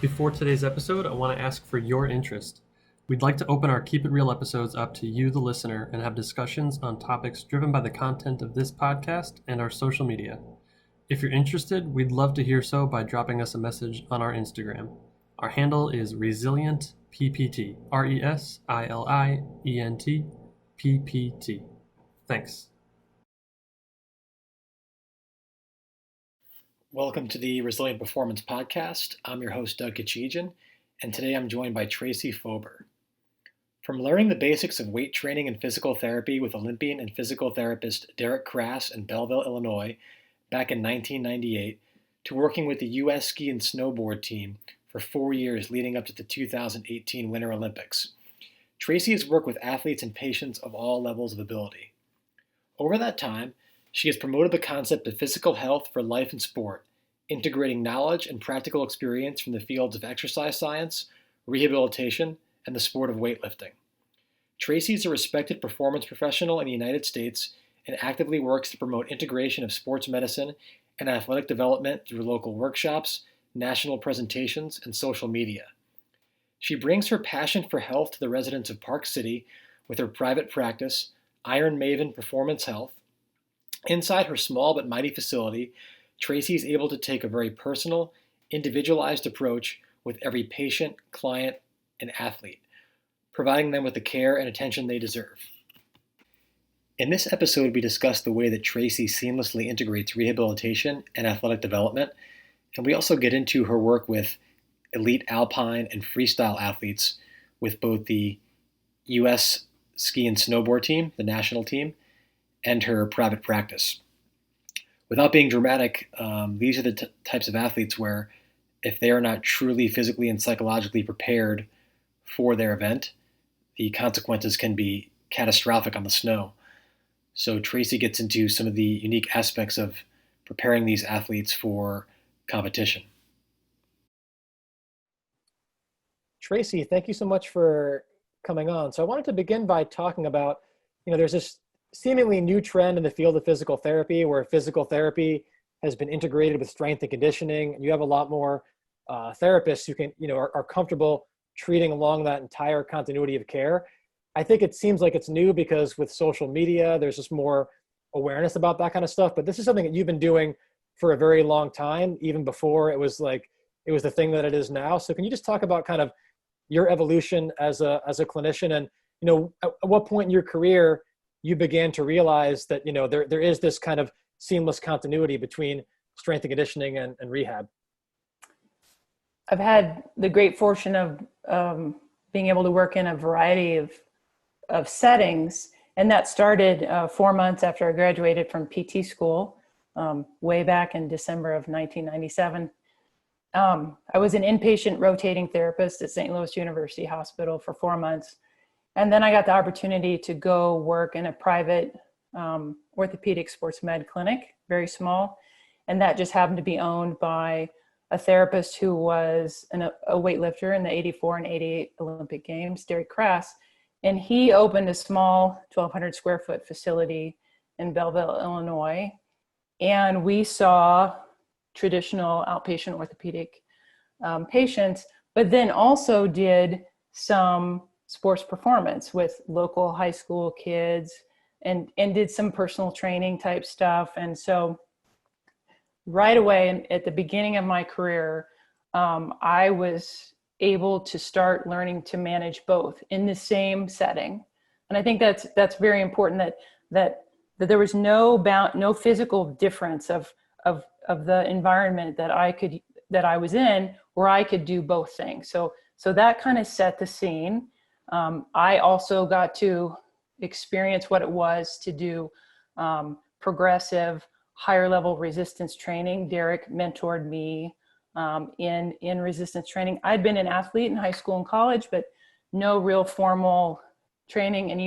Before today's episode, I want to ask for your interest. We'd like to open our Keep It Real episodes up to you, the listener, and have discussions on topics driven by the content of this podcast and our social media. If you're interested, we'd love to hear so by dropping us a message on our Instagram. Our handle is ResilientPPT, ResilientPPT. Thanks. Welcome to the Resilient Performance Podcast. I'm your host, Doug Kachigian, and today I'm joined by Tracy Fober. From learning the basics of weight training and physical therapy with Olympian and physical therapist Derek Crass in Belleville, Illinois, back in 1998, to working with the US Ski and Snowboard team for 4 years leading up to the 2018 Winter Olympics, Tracy has worked with athletes and patients of all levels of ability. Over that time, she has promoted the concept of physical health for life and sport, integrating knowledge and practical experience from the fields of exercise science, rehabilitation, and the sport of weightlifting. Tracy is a respected performance professional in the United States and actively works to promote integration of sports medicine and athletic development through local workshops, national presentations, and social media. She brings her passion for health to the residents of Park City with her private practice, Iron Maven Performance Health. Inside her small but mighty facility, Tracy is able to take a very personal, individualized approach with every patient, client, and athlete, providing them with the care and attention they deserve. In this episode, we discuss the way that Tracy seamlessly integrates rehabilitation and athletic development, and we also get into her work with elite Alpine and Freestyle athletes with both the US Ski and Snowboard team, the national team, and her private practice. Without being dramatic, these are the types of athletes where if they are not truly physically and psychologically prepared for their event, the consequences can be catastrophic on the snow. So Tracy gets into some of the unique aspects of preparing these athletes for competition. Tracy, thank you so much for coming on. So I wanted to begin by talking about, there's this seemingly new trend in the field of physical therapy where physical therapy has been integrated with strength and conditioning, and you have a lot more therapists who can, are comfortable treating along that entire continuity of care. I think it seems like it's new because with social media, there's just more awareness about that kind of stuff. But this is something that you've been doing for a very long time, even before it was the thing that it is now. So can you just talk about kind of your evolution as a clinician, and at what point in your career you began to realize that there is this kind of seamless continuity between strength and conditioning and rehab? I've had the great fortune of being able to work in a variety of settings, and that started 4 months after I graduated from PT school way back in December of 1997. I was an inpatient rotating therapist at St. Louis University Hospital for 4 months. And then I got the opportunity to go work in a private orthopedic sports med clinic, very small. And that just happened to be owned by a therapist who was a weightlifter in the 84 and 88 Olympic Games, Derek Crass. And he opened a small 1,200 square foot facility in Belleville, Illinois. And we saw traditional outpatient orthopedic patients, but then also did some sports performance with local high school kids and did some personal training type stuff. And so right away at the beginning of my career, I was able to start learning to manage both in the same setting. And I think that's very important that there was no physical difference of the environment that I was in where I could do both things. So that kind of set the scene. I also got to experience what it was to do progressive, higher level resistance training. Derek mentored me in resistance training. I'd been an athlete in high school and college, but no real formal training. And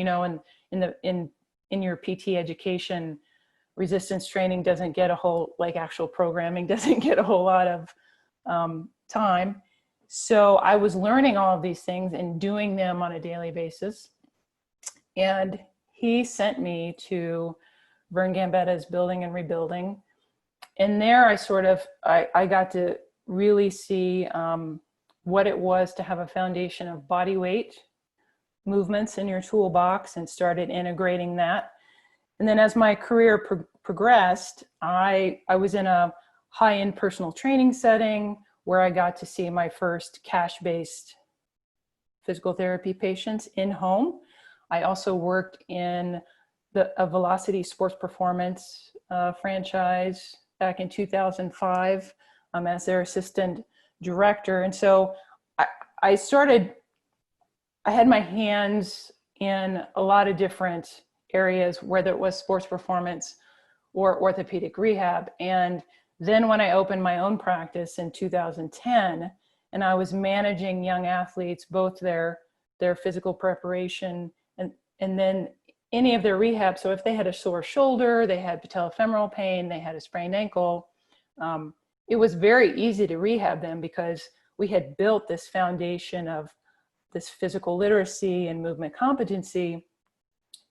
in your PT education, resistance training doesn't get actual programming doesn't get a whole lot of time. So I was learning all of these things and doing them on a daily basis. And he sent me to Vern Gambetta's Building and Rebuilding. And there I got to really see what it was to have a foundation of body weight movements in your toolbox, and started integrating that. And then as my career progressed, I was in a high-end personal training setting where I got to see my first cash-based physical therapy patients in home. I also worked in a Velocity Sports Performance franchise back in 2005 as their assistant director. And so I had my hands in a lot of different areas, whether it was sports performance or orthopedic rehab. And then when I opened my own practice in 2010, and I was managing young athletes, both their physical preparation and then any of their rehab. So if they had a sore shoulder, they had patellofemoral pain, they had a sprained ankle, it was very easy to rehab them because we had built this foundation of this physical literacy and movement competency.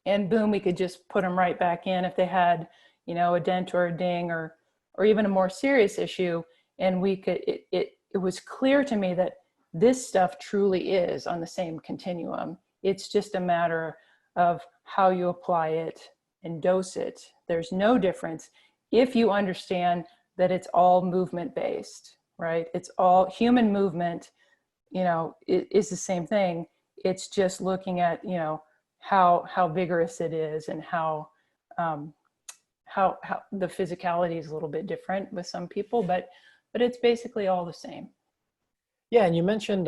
And boom, we could just put them right back in if they had, a dent or a ding or even a more serious issue. And we could, it was clear to me that this stuff truly is on the same continuum. It's just a matter of how you apply it and dose it. There's no difference if you understand that it's all movement based, right? It's all human movement, it is the same thing. It's just looking at, how vigorous it is and how the physicality is a little bit different with some people, but it's basically all the same. Yeah. And you mentioned,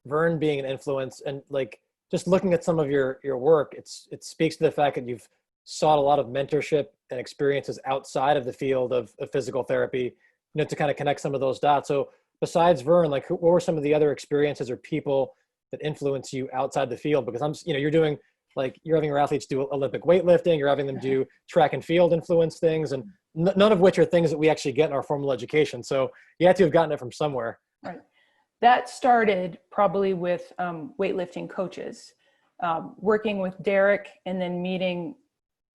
Vern being an influence, and like, just looking at some of your work, it speaks to the fact that you've sought a lot of mentorship and experiences outside of the field of physical therapy, to kind of connect some of those dots. So besides Vern, like, what were some of the other experiences or people that influence you outside the field? Because you're doing, like, you're having your athletes do Olympic weightlifting, you're having them do track and field influence things, and none of which are things that we actually get in our formal education. So you had to have gotten it from somewhere. Right. That started probably with weightlifting coaches, working with Derek, and then meeting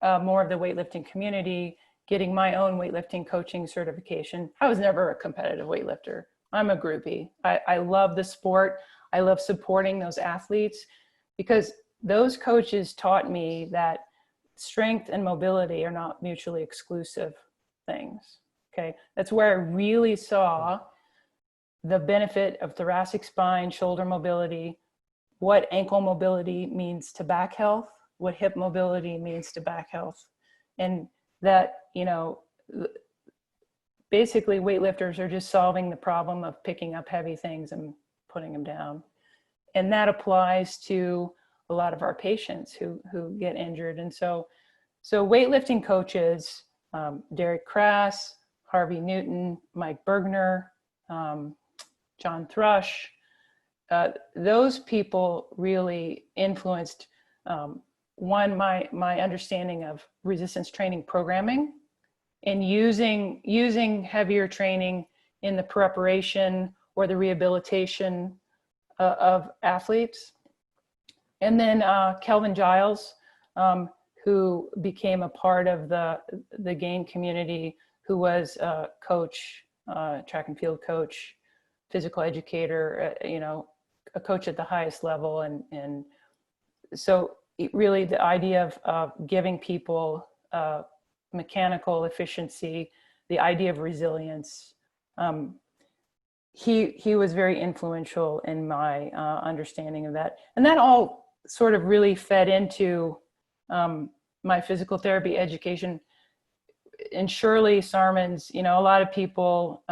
more of the weightlifting community, getting my own weightlifting coaching certification. I was never a competitive weightlifter. I'm a groupie. I love the sport. I love supporting those athletes because those coaches taught me that strength and mobility are not mutually exclusive things. Okay. That's where I really saw the benefit of thoracic spine, shoulder mobility, what ankle mobility means to back health, what hip mobility means to back health. And that, basically weightlifters are just solving the problem of picking up heavy things and putting them down. And that applies to a lot of our patients who get injured. And so weightlifting coaches, Derek Crass, Harvey Newton, Mike Bergner, John Thrush, those people really influenced, my understanding of resistance training programming and using heavier training in the preparation or the rehabilitation of athletes. And then Kelvin Giles, who became a part of the GAIN community, who was a coach, track and field coach, physical educator, a coach at the highest level. And so really the idea of giving people mechanical efficiency, the idea of resilience, he was very influential in my understanding of that. And that all sort of really fed into my physical therapy education. And Shirley Sarmons, a lot of people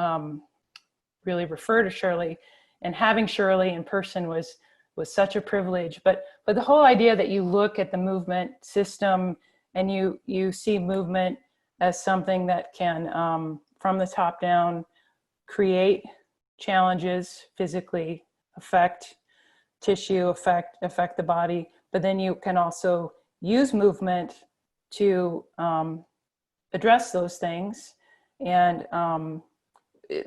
really refer to Shirley, and having Shirley in person was such a privilege. But the whole idea that you look at the movement system and you see movement as something that can, from the top down, create challenges physically, affect tissue, affect the body, but then you can also use movement to address those things. And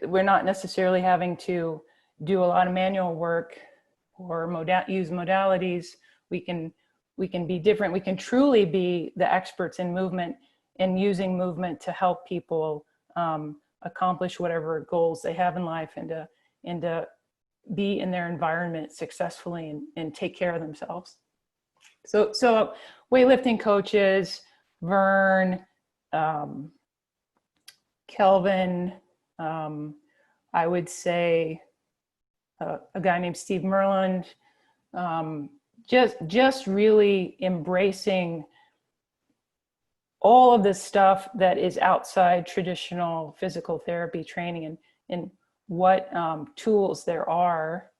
we're not necessarily having to do a lot of manual work or use modalities. We can be different. We can truly be the experts in movement and using movement to help people accomplish whatever goals they have in life, and to be in their environment successfully and take care of themselves. So weightlifting coaches, Vern, Kelvin, I would say a guy named Steve Merland, just really embracing all of the stuff that is outside traditional physical therapy training, and what tools there are,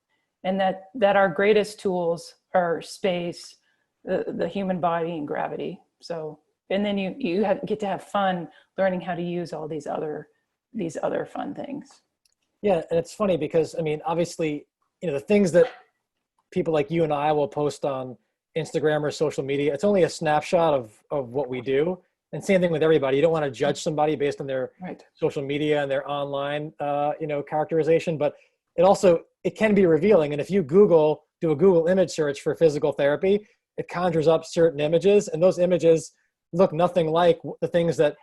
and that our greatest tools are space, the human body, and gravity. So, and then you get to have fun learning how to use all these other fun things. Yeah, and it's funny because, I mean, obviously, the things that people like you and I will post on Instagram or social media, it's only a snapshot of what we do. And same thing with everybody. You don't want to judge somebody based on their social media and their online, characterization, but it can be revealing. And if you do a Google image search for physical therapy, it conjures up certain images, and those images look nothing like the things that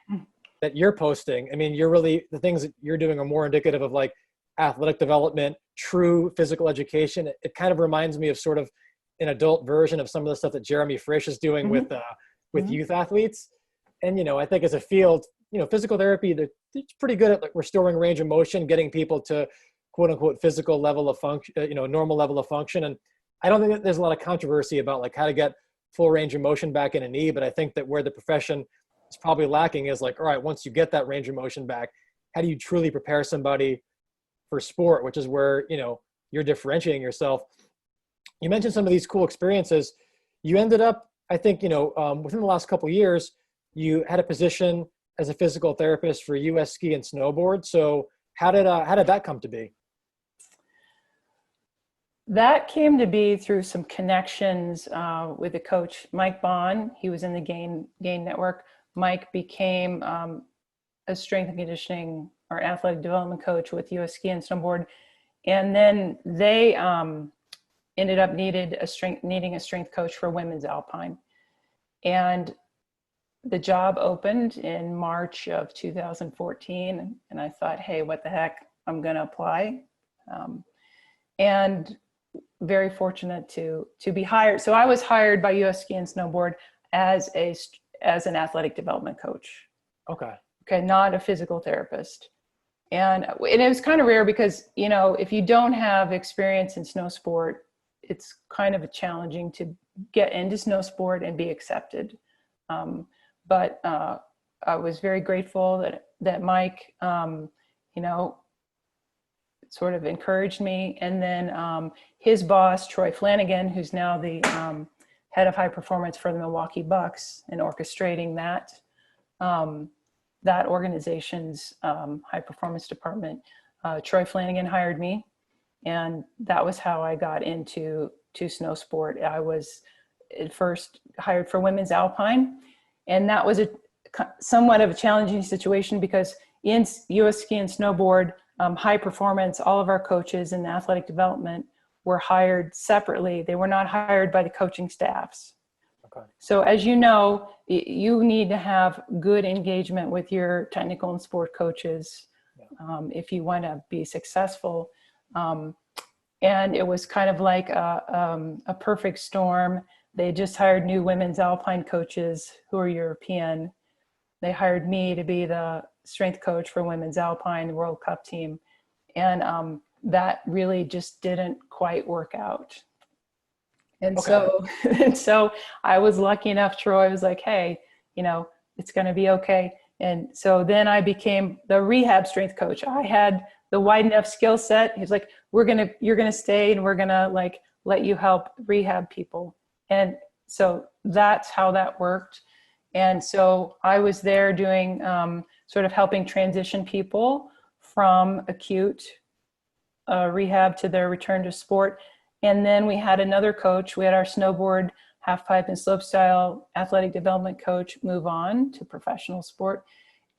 you're posting. I mean, the things that you're doing are more indicative of like athletic development, true physical education. It kind of reminds me of sort of an adult version of some of the stuff that Jeremy Frisch is doing with youth athletes. And, I think as a field, physical therapy, it's pretty good at like restoring range of motion, getting people to quote unquote physical level of function, normal level of function. And I don't think that there's a lot of controversy about like how to get full range of motion back in a knee, but I think that where the profession is probably lacking is like, all right, once you get that range of motion back, how do you truly prepare somebody for sport, which is where, you're differentiating yourself. You mentioned some of these cool experiences. You ended up, I think, within the last couple of years, you had a position as a physical therapist for US Ski and Snowboard. So how did that come to be? That came to be through some connections with the coach, Mike Bond. He was in the Gain Network. Mike became a strength and conditioning or athletic development coach with US Ski and Snowboard. And then they ended up needing a strength coach for women's Alpine. And the job opened in March of 2014. And I thought, hey, what the heck, I'm going to apply. And very fortunate to be hired. So I was hired by US Ski and Snowboard as an athletic development coach. Okay, not a physical therapist. And it was kind of rare because, if you don't have experience in snow sport, it's kind of challenging to get into snow sport and be accepted. But I was very grateful that Mike, sort of encouraged me. And then his boss, Troy Flanagan, who's now the head of high performance for the Milwaukee Bucks and orchestrating that organization's high performance department, Troy Flanagan hired me. And that was how I got into snow sport. I was at first hired for women's Alpine. And that was somewhat of a challenging situation because in US Ski and Snowboard, high performance, all of our coaches in athletic development were hired separately. They were not hired by the coaching staffs. Okay. So as you know, you need to have good engagement with your technical and sport coaches if you want to be successful. And it was kind of like a perfect storm. They just hired new women's Alpine coaches who are European. They hired me to be the strength coach for women's Alpine World Cup team. And that really just didn't quite work out. And so I was lucky enough, Troy was like, hey, it's going to be okay. And so then I became the rehab strength coach. I had the wide enough skill set. He's like, you're going to stay and we're going to like let you help rehab people. And so that's how that worked. And so I was there doing sort of helping transition people from acute rehab to their return to sport. And then we had another coach. We had our snowboard, half pipe and slopestyle athletic development coach move on to professional sport.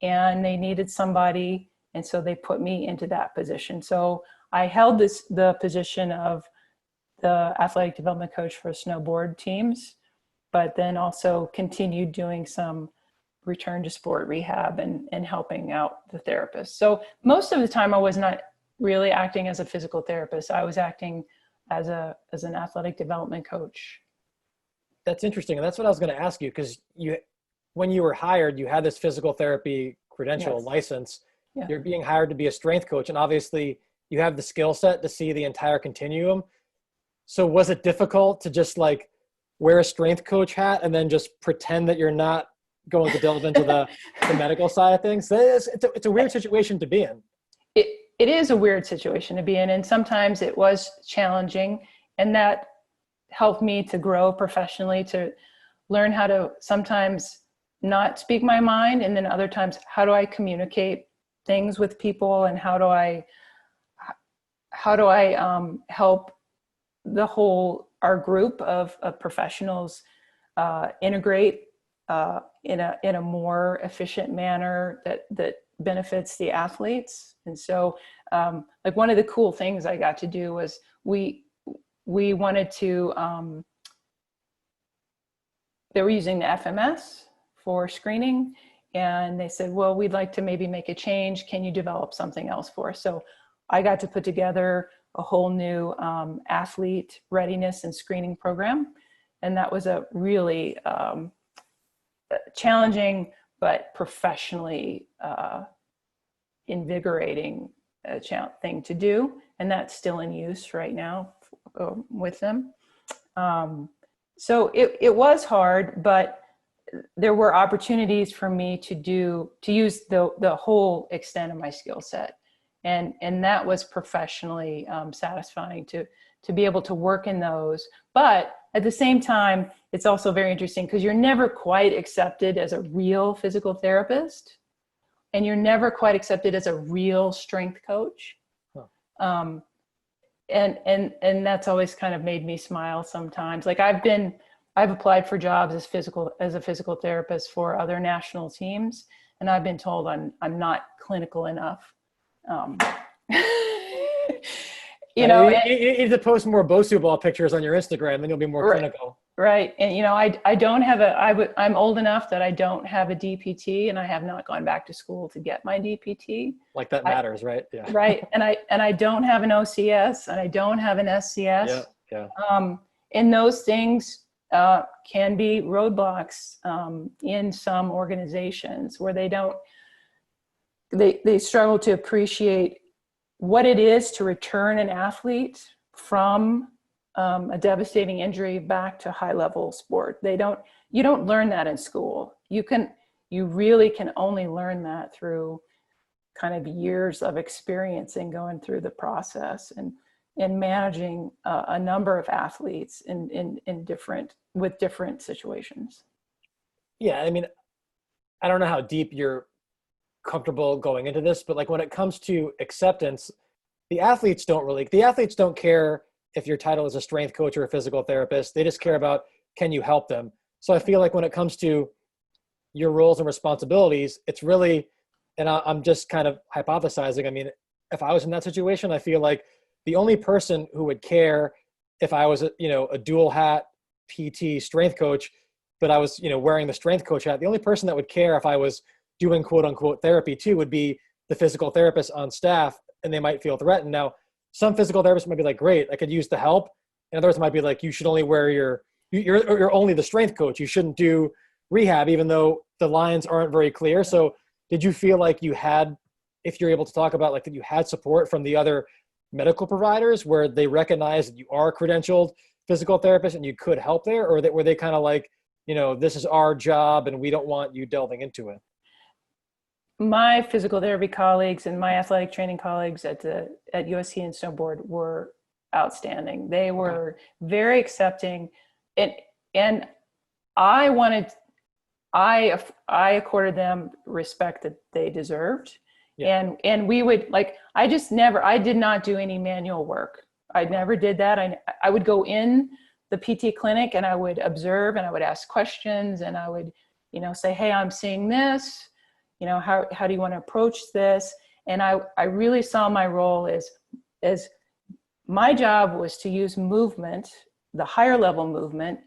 And they needed somebody. And so they put me into that position. So I held the position of the athletic development coach for snowboard teams, but then also continued doing some return to sport rehab and helping out the therapist. So most of the time I was not really acting as a physical therapist. I was acting as an athletic development coach. That's interesting. And that's what I was going to ask you, because when you were hired, you had this physical therapy credential, Yes. license. Yeah. You're being hired to be a strength coach. And obviously you have the skill set to see the entire continuum. So was it difficult to just like wear a strength coach hat and then just pretend that you're not going to delve into the medical side of things? It's a weird situation to be in. It is a weird situation to be in. And sometimes it was challenging, and that helped me to grow professionally, to learn how to sometimes not speak my mind. And then other times, how do I communicate things with people, and how do I help our group of professionals integrate in a more efficient manner that benefits the athletes. And so like one of the cool things I got to do was we wanted to, they were using the FMS for screening, and they said, well, we'd like to maybe make a change. Can you develop something else for us? So I got to put together a whole new athlete readiness and screening program. And that was a really challenging, but professionally invigorating thing to do. And that's still in use right now with them. So it was hard, but there were opportunities for me to use the whole extent of my skill set. And that was professionally satisfying to be able to work in those. But at the same time, it's also very interesting because you're never quite accepted as a real physical therapist, and you're never quite accepted as a real strength coach. Huh. And that's always kind of made me smile sometimes. Like I've applied for jobs as a physical therapist for other national teams, and I've been told I'm not clinical enough. You know, you need to post more Bosu ball pictures on your Instagram, then you'll be more clinical. Right. And, you know, I don't have I'm old enough that I don't have a DPT, and I have not gone back to school to get my DPT. Like that matters, right? Yeah. Right. And I don't have an OCS, and I don't have an SCS. Yeah. And those things can be roadblocks in some organizations where they struggle to appreciate what it is to return an athlete from a devastating injury back to high level sport. You don't learn that in school. You really can only learn that through kind of years of experience and going through the process and managing a number of athletes with different situations. Yeah. I mean, I don't know how deep you're comfortable going into this, but like when it comes to acceptance, the athletes don't care if your title is a strength coach or a physical therapist. They just care about, can you help them? So I feel like when it comes to your roles and responsibilities, it's really, and I'm just kind of hypothesizing. I mean, if I was in that situation, I feel like the only person who would care if I was a dual hat PT strength coach, but I was, wearing the strength coach hat, the only person that would care if I was doing quote unquote therapy too would be the physical therapist on staff, and they might feel threatened. Now, some physical therapists might be like, great, I could use the help. And others might be like, you should only wear you're only the strength coach. You shouldn't do rehab, even though the lines aren't very clear. So did you feel like you had, if you're able to talk about like that you had support from the other medical providers where they recognize that you are a credentialed physical therapist and you could help there? Or were they kind of like, this is our job and we don't want you delving into it? My physical therapy colleagues and my athletic training colleagues at US Ski and Snowboard were outstanding. They were very accepting, and I accorded them respect that they deserved. Yeah. And we would I did not do any manual work. I never did that. I would go in the PT clinic and I would observe and I would ask questions and I would, say, hey, I'm seeing this. How do you want to approach this? And I really saw my role as my job was to use movement, the higher level movement,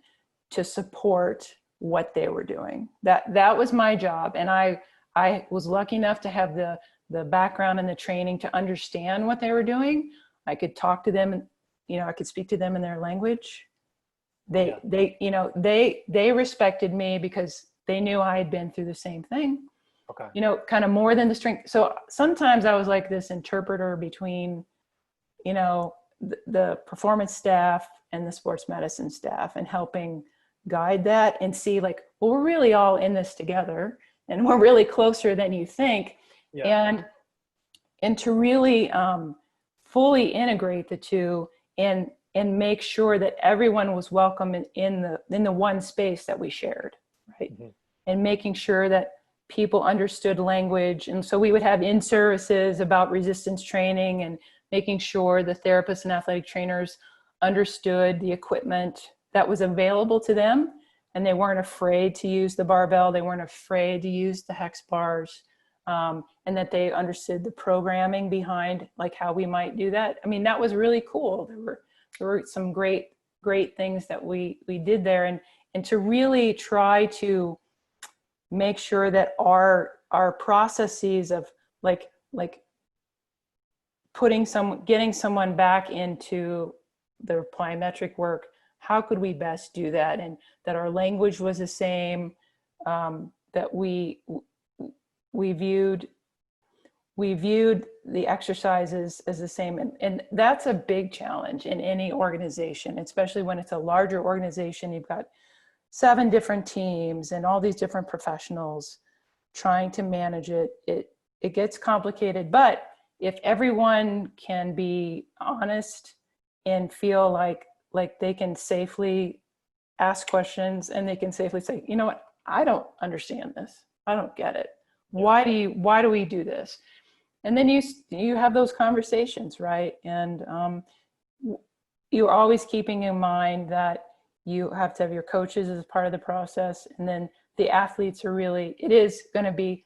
to support what they were doing. That was my job. And I was lucky enough to have the the background and the training to understand what they were doing. I could talk to them, I could speak to them in their language. They respected me because they knew I had been through the same thing. Okay. Kind of more than the strength. So sometimes I was like this interpreter between, the performance staff and the sports medicine staff, and helping guide that and see like, well, we're really all in this together and we're really closer than you think. Yeah. And to really fully integrate the two and make sure that everyone was welcome in the one space that we shared, right? Mm-hmm. And making sure that people understood language. And so we would have in-services about resistance training, and making sure the therapists and athletic trainers understood the equipment that was available to them, and they weren't afraid to use the barbell, they weren't afraid to use the hex bars, and that they understood the programming behind like how we might do that. I mean, that was really cool. There were some great things that we did there, and to really try to make sure that our processes of like getting someone back into the plyometric work, how could we best do that, and that our language was the same, that we viewed the exercises as the same. And that's a big challenge in any organization, especially when it's a larger organization. You've got 7 different teams and all these different professionals trying to manage it. It gets complicated, but if everyone can be honest and feel like they can safely ask questions, and they can safely say, you know what, I don't understand this. I don't get it. Why do we do this? And then you have those conversations, right? And you're always keeping in mind that you have to have your coaches as part of the process. And then the athletes it is going to be,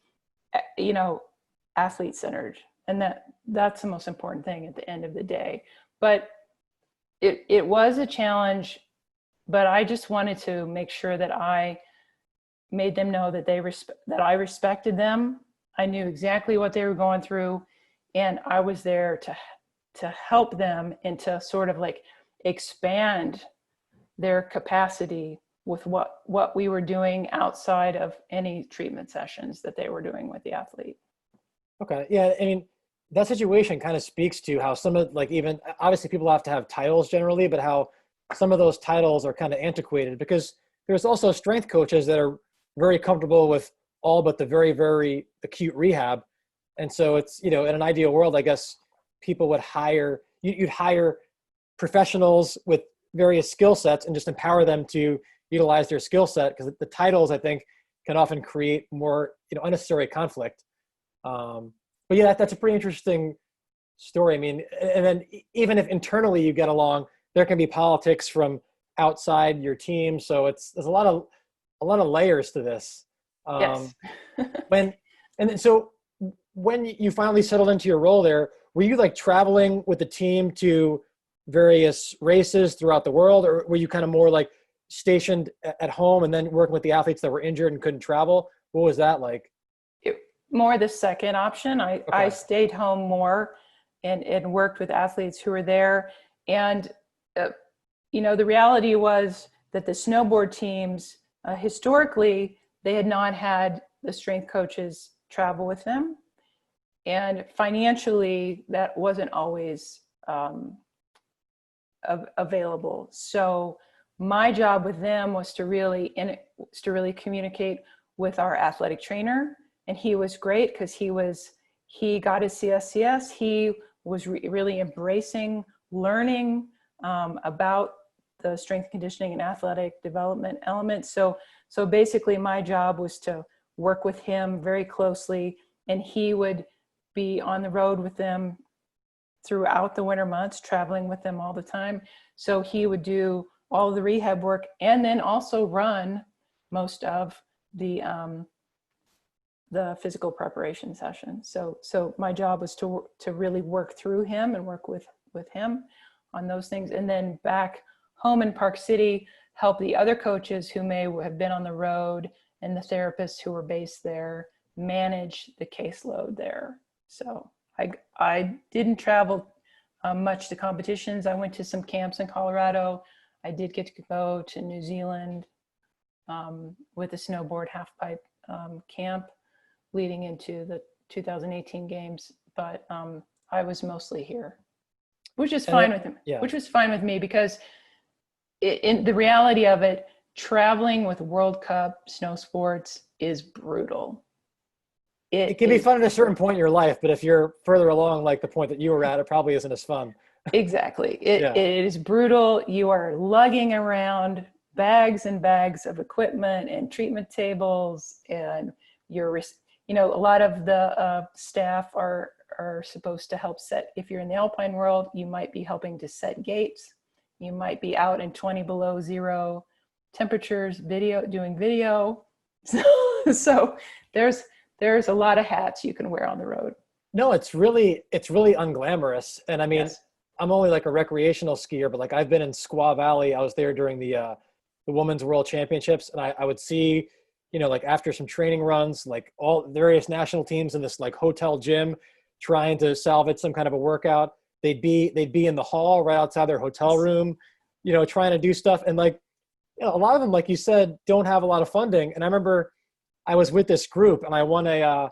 athlete centered. And that's the most important thing at the end of the day. But it was a challenge, but I just wanted to make sure that I made them know that that I respected them. I knew exactly what they were going through, and I was there to help them and to sort of like expand their capacity with what we were doing outside of any treatment sessions that they were doing with the athlete. Okay. Yeah. I mean, that situation kind of speaks to how some of, like, even obviously people have to have titles generally, but how some of those titles are kind of antiquated, because there's also strength coaches that are very comfortable with all but the very, very acute rehab. And so it's, in an ideal world, I guess people would you'd hire professionals with various skill sets and just empower them to utilize their skill set, because the titles, I think, can often create more, unnecessary conflict. But yeah, that's a pretty interesting story. I mean, and then even if internally you get along, there can be politics from outside your team. So there's a lot of layers to this. Yes. So when you finally settled into your role there, were you like traveling with the team to various races throughout the world, or were you kind of more like stationed at home and then working with the athletes that were injured and couldn't travel? What was that like? More the second option. I stayed home more and worked with athletes who were there. And, the reality was that the snowboard teams, historically, they had not had the strength coaches travel with them. And financially, that wasn't always available. So my job with them was to really communicate with our athletic trainer. And he was great because he got his CSCS. He was really embracing learning about the strength conditioning and athletic development elements. So basically my job was to work with him very closely, and he would be on the road with them throughout the winter months, traveling with them all the time. So he would do all of the rehab work and then also run most of the physical preparation session. So my job was to really work through him and work with him on those things. And then back home in Park City, help the other coaches who may have been on the road and the therapists who were based there manage the caseload there. So I didn't travel much to competitions. I went to some camps in Colorado. I did get to go to New Zealand with a snowboard half pipe camp leading into the 2018 games, but I was mostly here, which is fine with him. Yeah. Which was fine with me because in the reality of it, traveling with World Cup snow sports is brutal. It can be fun at a certain point in your life, but if you're further along, like the point that you were at, it probably isn't as fun. Exactly. It is brutal. You are lugging around bags and bags of equipment and treatment tables, and a lot of the staff are supposed to help set. If you're in the Alpine world, you might be helping to set gates. You might be out in 20 below zero temperatures, doing video. So there's a lot of hats you can wear on the road. No, it's really unglamorous. And I mean, yes. I'm only like a recreational skier, but like I've been in Squaw Valley. I was there during the Women's World Championships, and I would see, like after some training runs, like all various national teams in this like hotel gym trying to salvage some kind of a workout. They'd be in the hall right outside their hotel room, trying to do stuff. And like, a lot of them, like you said, don't have a lot of funding. And I remember I was with this group and I won a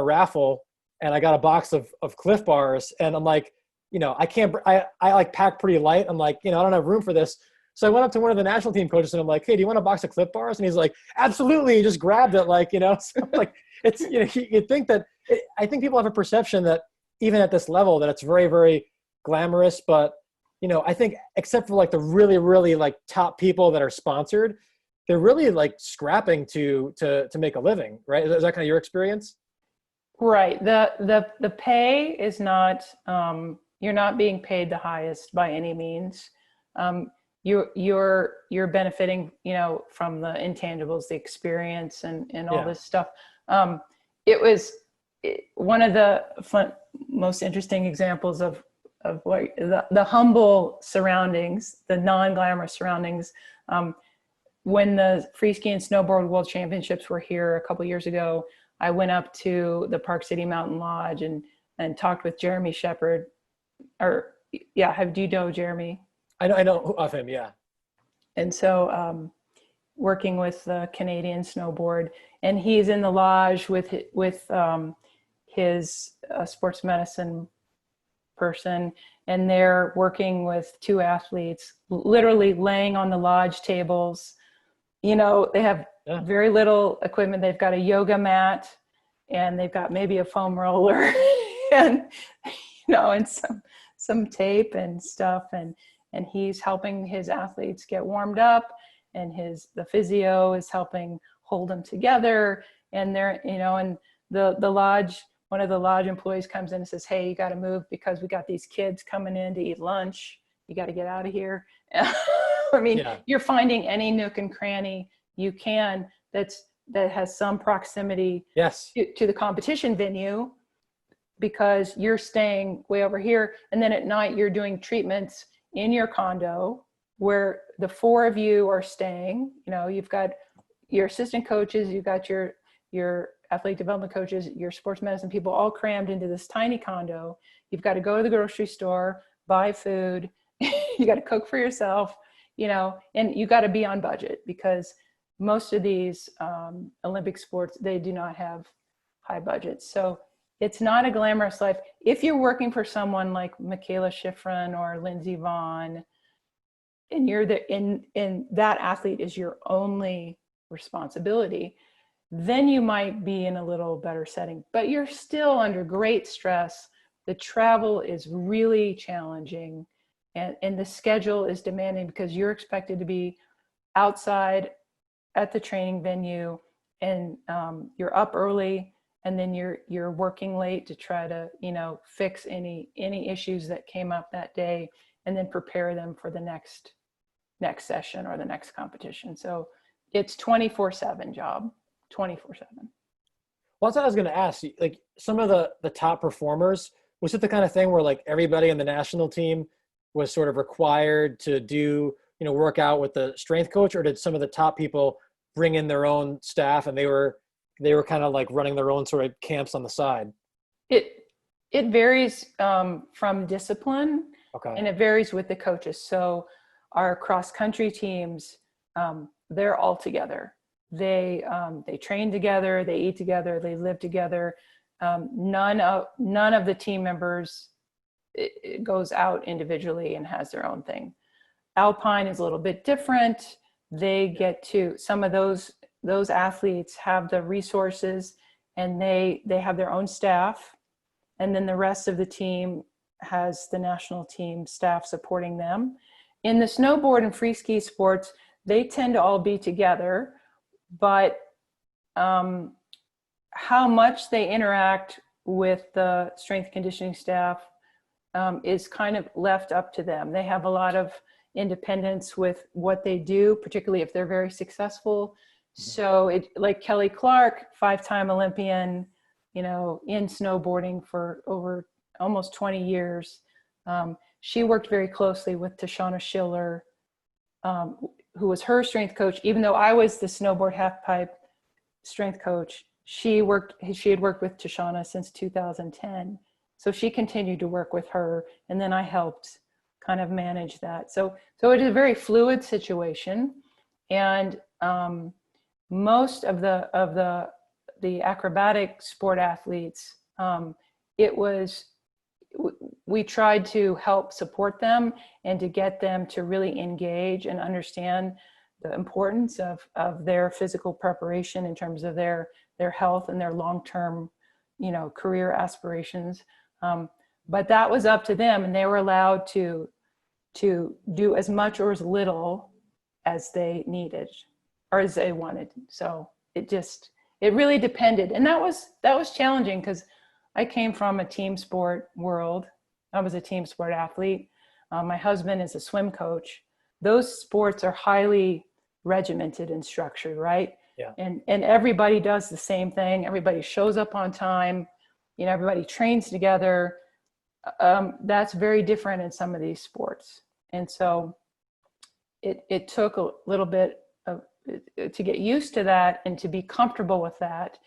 raffle and I got a box of Cliff Bars. And I'm like, I like pack pretty light. I'm like, I don't have room for this. So I went up to one of the national team coaches and I'm like, hey, do you want a box of Cliff Bars? And he's like, absolutely. He just grabbed it. Like, so like it's, you think that, I think people have a perception that even at this level that it's very, very glamorous, but I think except for like the really, really like top people that are sponsored, they're really like scrapping to make a living, right? Is that kind of your experience? Right. The pay is not, you're not being paid the highest by any means. You're benefiting, from the intangibles, the experience and all this stuff. It was one of the most interesting examples of what the humble surroundings, the non-glamorous surroundings. When the Free Ski and Snowboard World Championships were here a couple years ago, I went up to the Park City Mountain Lodge and talked with Jeremy Shepard. Do you know Jeremy? I know of him, yeah. And so working with the Canadian Snowboard, and he's in the lodge with his sports medicine person, and they're working with two athletes, literally laying on the lodge tables. They have very little equipment. They've got a yoga mat and they've got maybe a foam roller and, and some tape and stuff. And he's helping his athletes get warmed up, and the physio is helping hold them together. And they're, and the lodge, one of the lodge employees comes in and says, hey, you got to move because we got these kids coming in to eat lunch. You got to get out of here. I mean, You're finding any nook and cranny you can that has some proximity to the competition venue, because you're staying way over here. And then at night you're doing treatments in your condo where the four of you are staying. You've got your assistant coaches, you've got your athletic development coaches, your sports medicine people, all crammed into this tiny condo. You've got to go to the grocery store, buy food, you got to cook for yourself, and you got to be on budget, because most of these Olympic sports, they do not have high budgets. So it's not a glamorous life. If you're working for someone like Michaela Schifrin or Lindsey Vonn, and you're and that athlete is your only responsibility, then you might be in a little better setting, but you're still under great stress. The travel is really challenging, and the schedule is demanding, because you're expected to be outside at the training venue, and you're up early, and then you're working late to try to fix any issues that came up that day, and then prepare them for the next session or the next competition. So it's 24/7 job. 24/7. Well, that's what I was going to ask you. Like, some of the top performers, was it the kind of thing where like everybody in the national team was sort of required to do, work out with the strength coach, or did some of the top people bring in their own staff and they were kind of like running their own sort of camps on the side? It varies from discipline, Okay. and it varies with the coaches. So our cross country teams, they're all together. They train together, they eat together, they live together. None of the team members it goes out individually and has their own thing. Alpine is a little bit different. They get to, some of those athletes have the resources, and they have their own staff, and then the rest of the team has the national team staff supporting them. In the snowboard and free ski sports, they tend to all be together, but how much they interact with the strength conditioning staff is kind of left up to them. They have a lot of independence with what they do, particularly if they're very successful. So it, like Kelly Clark, 5-time Olympian, in snowboarding for over almost 20 years. She worked very closely with Tashana Schiller, who was her strength coach. Even though I was the snowboard half pipe strength coach, she had worked with Tashana since 2010. So she continued to work with her, and then I helped kind of manage that. So it is a very fluid situation, and most of the acrobatic sport athletes, we tried to help support them and to get them to really engage and understand the importance of their physical preparation in terms of their health and their long-term, career aspirations. But that was up to them, and they were allowed to do as much or as little as they needed or as they wanted. So it really depended. And that was challenging, because I came from a team sport world. I was a team sport athlete. My husband is a swim coach. Those sports are highly regimented and structured, right? Yeah. And everybody does the same thing. Everybody shows up on time. Everybody trains together. That's very different in some of these sports. And so it took a little bit to get used to that and to be comfortable with that,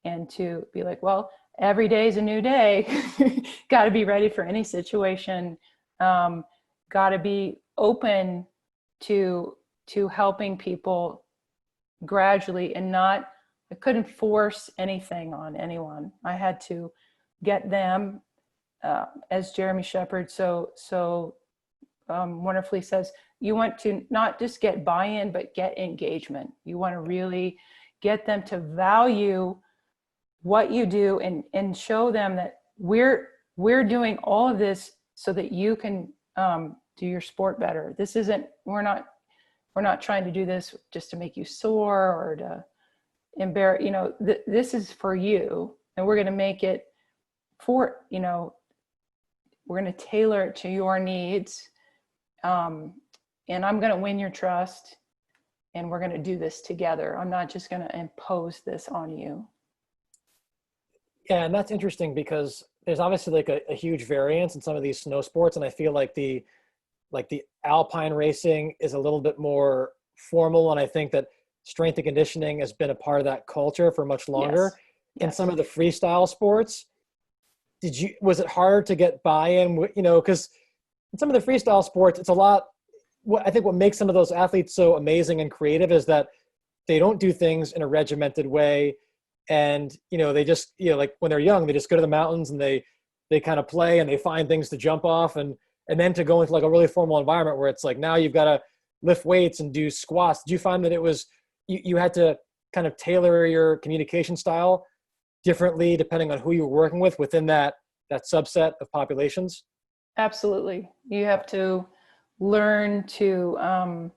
and to be like, well, every day is a new day. Got to be ready for any situation. Got to be open to helping people gradually, and I couldn't force anything on anyone. I had to get them, as Jeremy Shepard so wonderfully says, you want to not just get buy-in, but get engagement. You want to really get them to value what you do, and show them that we're doing all of this so that you can do your sport better. This isn't, we're not trying to do this just to make you sore or to embarrass, this is for you, and we're going to make it for, we're going to tailor it to your needs. And I'm going to win your trust, and we're going to do this together. I'm not just going to impose this on you. Yeah, and that's interesting, because there's obviously like a huge variance in some of these snow sports, and I feel like the alpine racing is a little bit more formal, and I think that strength and conditioning has been a part of that culture for much longer. Yes. In some of the freestyle sports, was it hard to get buy-in? Because in some of the freestyle sports, it's a lot. I think what makes some of those athletes so amazing and creative is that they don't do things in a regimented way. And, they just, like when they're young, they just go to the mountains and they kind of play and they find things to jump off. And then to go into like a really formal environment where it's like, now you've got to lift weights and do squats. Did you find that it was, you had to kind of tailor your communication style differently depending on who you were working with within that subset of populations? Absolutely. You have to learn to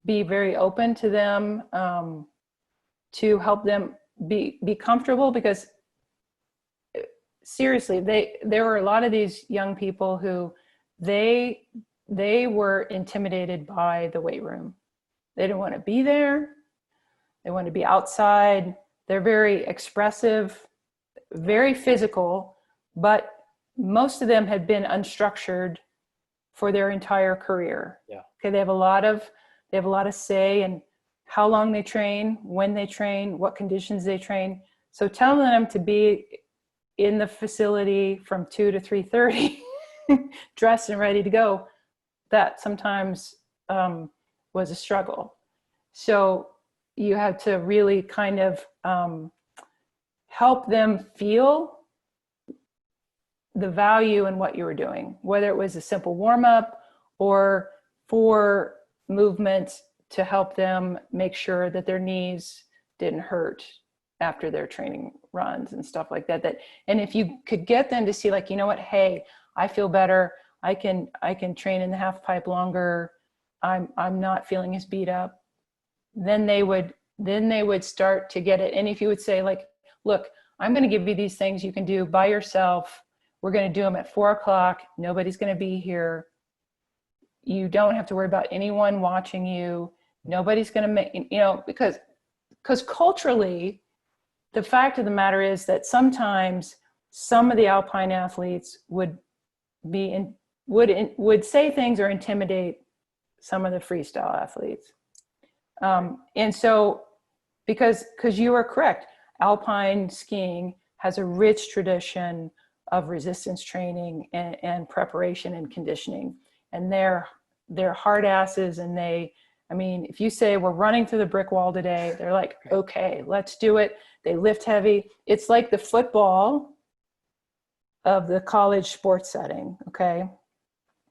be very open to them, to help them be comfortable, because seriously, there were a lot of these young people who they were intimidated by the weight room. They didn't want to be there. They want to be outside. They're very expressive, very physical, but most of them had been unstructured for their entire career. Yeah. Okay. They have a lot of say in how long they train, when they train, what conditions they train. So telling them to be in the facility from 2 to 3:30, dressed and ready to go, that sometimes was a struggle. So you had to really kind of help them feel the value in what you were doing, whether it was a simple warm-up or 4 movements to help them make sure that their knees didn't hurt after their training runs and stuff like that. And if you could get them to see, like, you know what, hey, I feel better. I can train in the half pipe longer. I'm not feeling as beat up. Then they would start to get it. And if you would say, like, look, I'm going to give you these things you can do by yourself. We're going to do them at 4:00. Nobody's going to be here. You don't have to worry about anyone watching you. Nobody's going to make, because culturally, the fact of the matter is that sometimes some of the alpine athletes would say things or intimidate some of the freestyle athletes. And so, because you are correct, alpine skiing has a rich tradition of resistance training and preparation and conditioning. And they're hard asses, and if you say we're running through the brick wall today, they're like, okay, let's do it. They lift heavy. It's like the football of the college sports setting. Okay.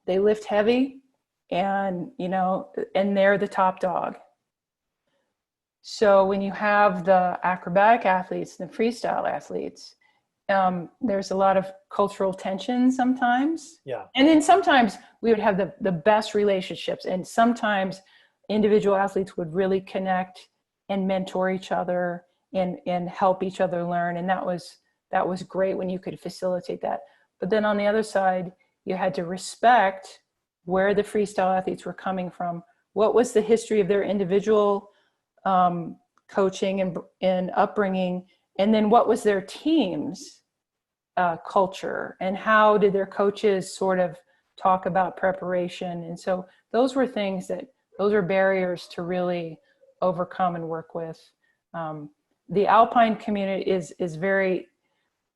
They lift heavy, and they're the top dog. So when you have the acrobatic athletes and the freestyle athletes, there's a lot of cultural tension sometimes. Yeah. And then sometimes we would have the best relationships, and sometimes individual athletes would really connect and mentor each other and help each other learn. And that was great when you could facilitate that. But then on the other side, you had to respect where the freestyle athletes were coming from. What was the history of their individual coaching and upbringing? And then what was their team's culture, and how did their coaches sort of talk about preparation? And so those were barriers to really overcome and work with. The alpine community is very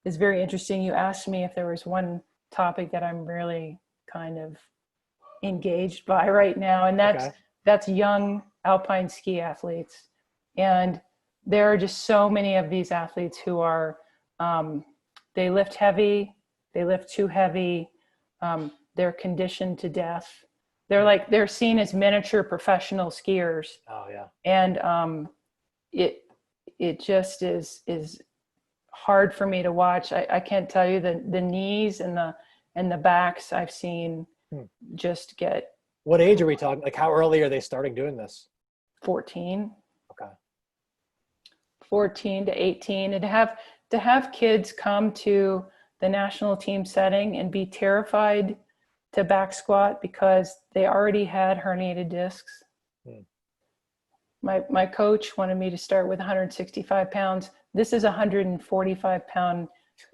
interesting. You asked me if there was one topic that I'm really kind of engaged by right now, and that's young alpine ski athletes. And there are just so many of these athletes who are, they lift heavy, they lift too heavy, they're conditioned to death. They're seen as miniature professional skiers. Oh yeah. And it just is hard for me to watch. I can't tell you the knees and the backs I've seen just get. What age are we talking? Like, how early are they starting doing this? 14. Okay. 14 to 18, and to have kids come to the national team setting and be terrified to back squat because they already had herniated discs. My coach wanted me to start with 165 pounds. This is a 145 pound